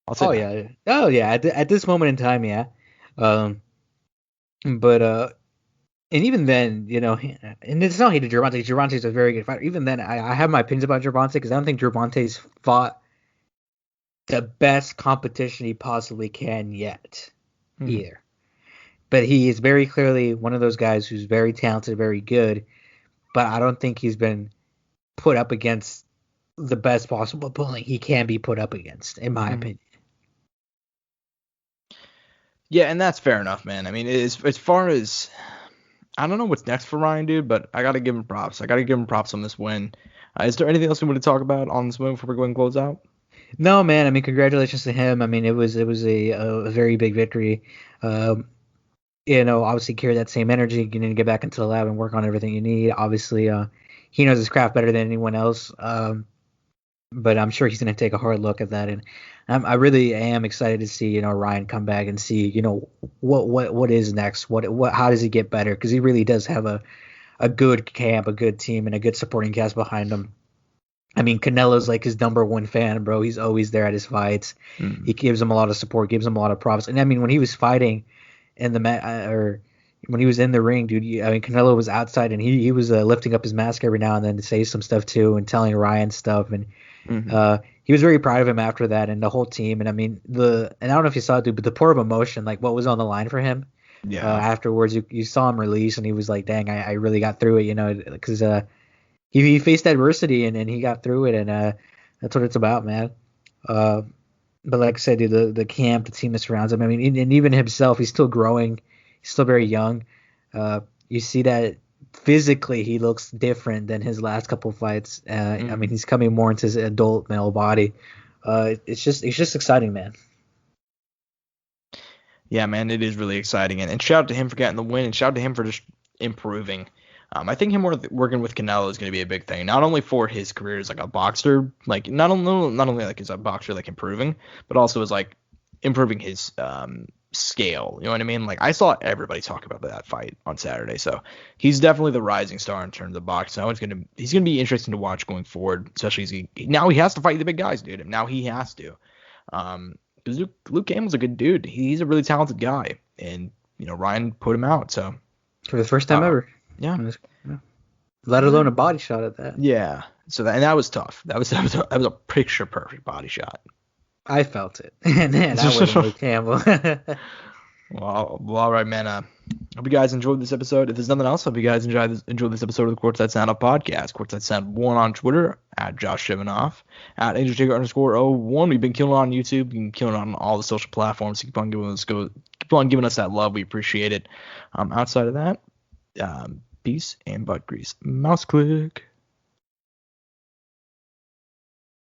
I'll say that. Yeah. Oh yeah. At this moment in time, yeah. And even then, and it's not hated Gervonta. Gervonta's a very good fighter. Even then, I have my opinions about Gervonta because I don't think Gervonta's fought the best competition he possibly can yet, either. But he is very clearly one of those guys who's very talented, very good. But I don't think he's been put up against the best possible opponent he can be put up against, in my opinion. Yeah, and that's fair enough, man. I mean, as far as I don't know what's next for Ryan, dude, but I gotta give him props. I gotta give him props on this win. Is there anything else we want to talk about on this win before we go and close out? No, man. I mean, congratulations to him. I mean, it was a very big victory. Obviously carry that same energy. You need to get back into the lab and work on everything you need. Obviously, he knows his craft better than anyone else. But I'm sure he's going to take a hard look at that, and I really am excited to see Ryan come back and see what is next. What how does he get better? Because he really does have a good camp, a good team, and a good supporting cast behind him. I mean, Canelo's like his number one fan, bro. He's always there at his fights. He gives him a lot of support, gives him a lot of props. And I mean, when he was fighting in the when he was in the ring, dude, Canelo was outside and he was lifting up his mask every now and then to say some stuff too and telling Ryan stuff. And he was very proud of him after that and the whole team. And I mean, and I don't know if you saw it, dude, but the pour of emotion, like what was on the line for him. Yeah. Afterwards, you saw him release and he was like, dang, I really got through it, because he faced adversity and he got through it. And that's what it's about, man. But like I said, dude, the camp, the team that surrounds him, I mean, and even himself, he's still growing. He's still very young. You see that physically he looks different than his last couple of fights. I mean, he's coming more into his adult male body. It's just exciting, man. Yeah, man, it is really exciting. And shout out to him for getting the win, and shout out to him for just improving. I think him working with Canelo is going to be a big thing, not only for his career as like a boxer, like not only like as a boxer, like improving, but also as like improving his scale. You know what I mean? Like I saw everybody talk about that fight on Saturday, so he's definitely the rising star in terms of boxing. He's gonna be interesting to watch going forward, especially as he has to fight the big guys, dude. Now he has to. Because Luke Gamble's a good dude. He's a really talented guy, and Ryan put him out. So for the first time ever. Yeah. Let alone a body shot at that. Yeah. So that was tough. That was a picture perfect body shot. I felt it. And then I wasn't Luke Campbell. Well, all right, man. Hope you guys enjoyed this episode. If there's nothing else, hope you guys enjoyed this episode of the Courtside Soundoff podcast. Courtside Sound 1 on Twitter, at Josh Shivanoff, at AngelTaker_01. We've been killing it on YouTube. We've been killing it on all the social platforms. So keep on giving us that love. We appreciate it. Outside of that, peace and butt grease. Mouse click.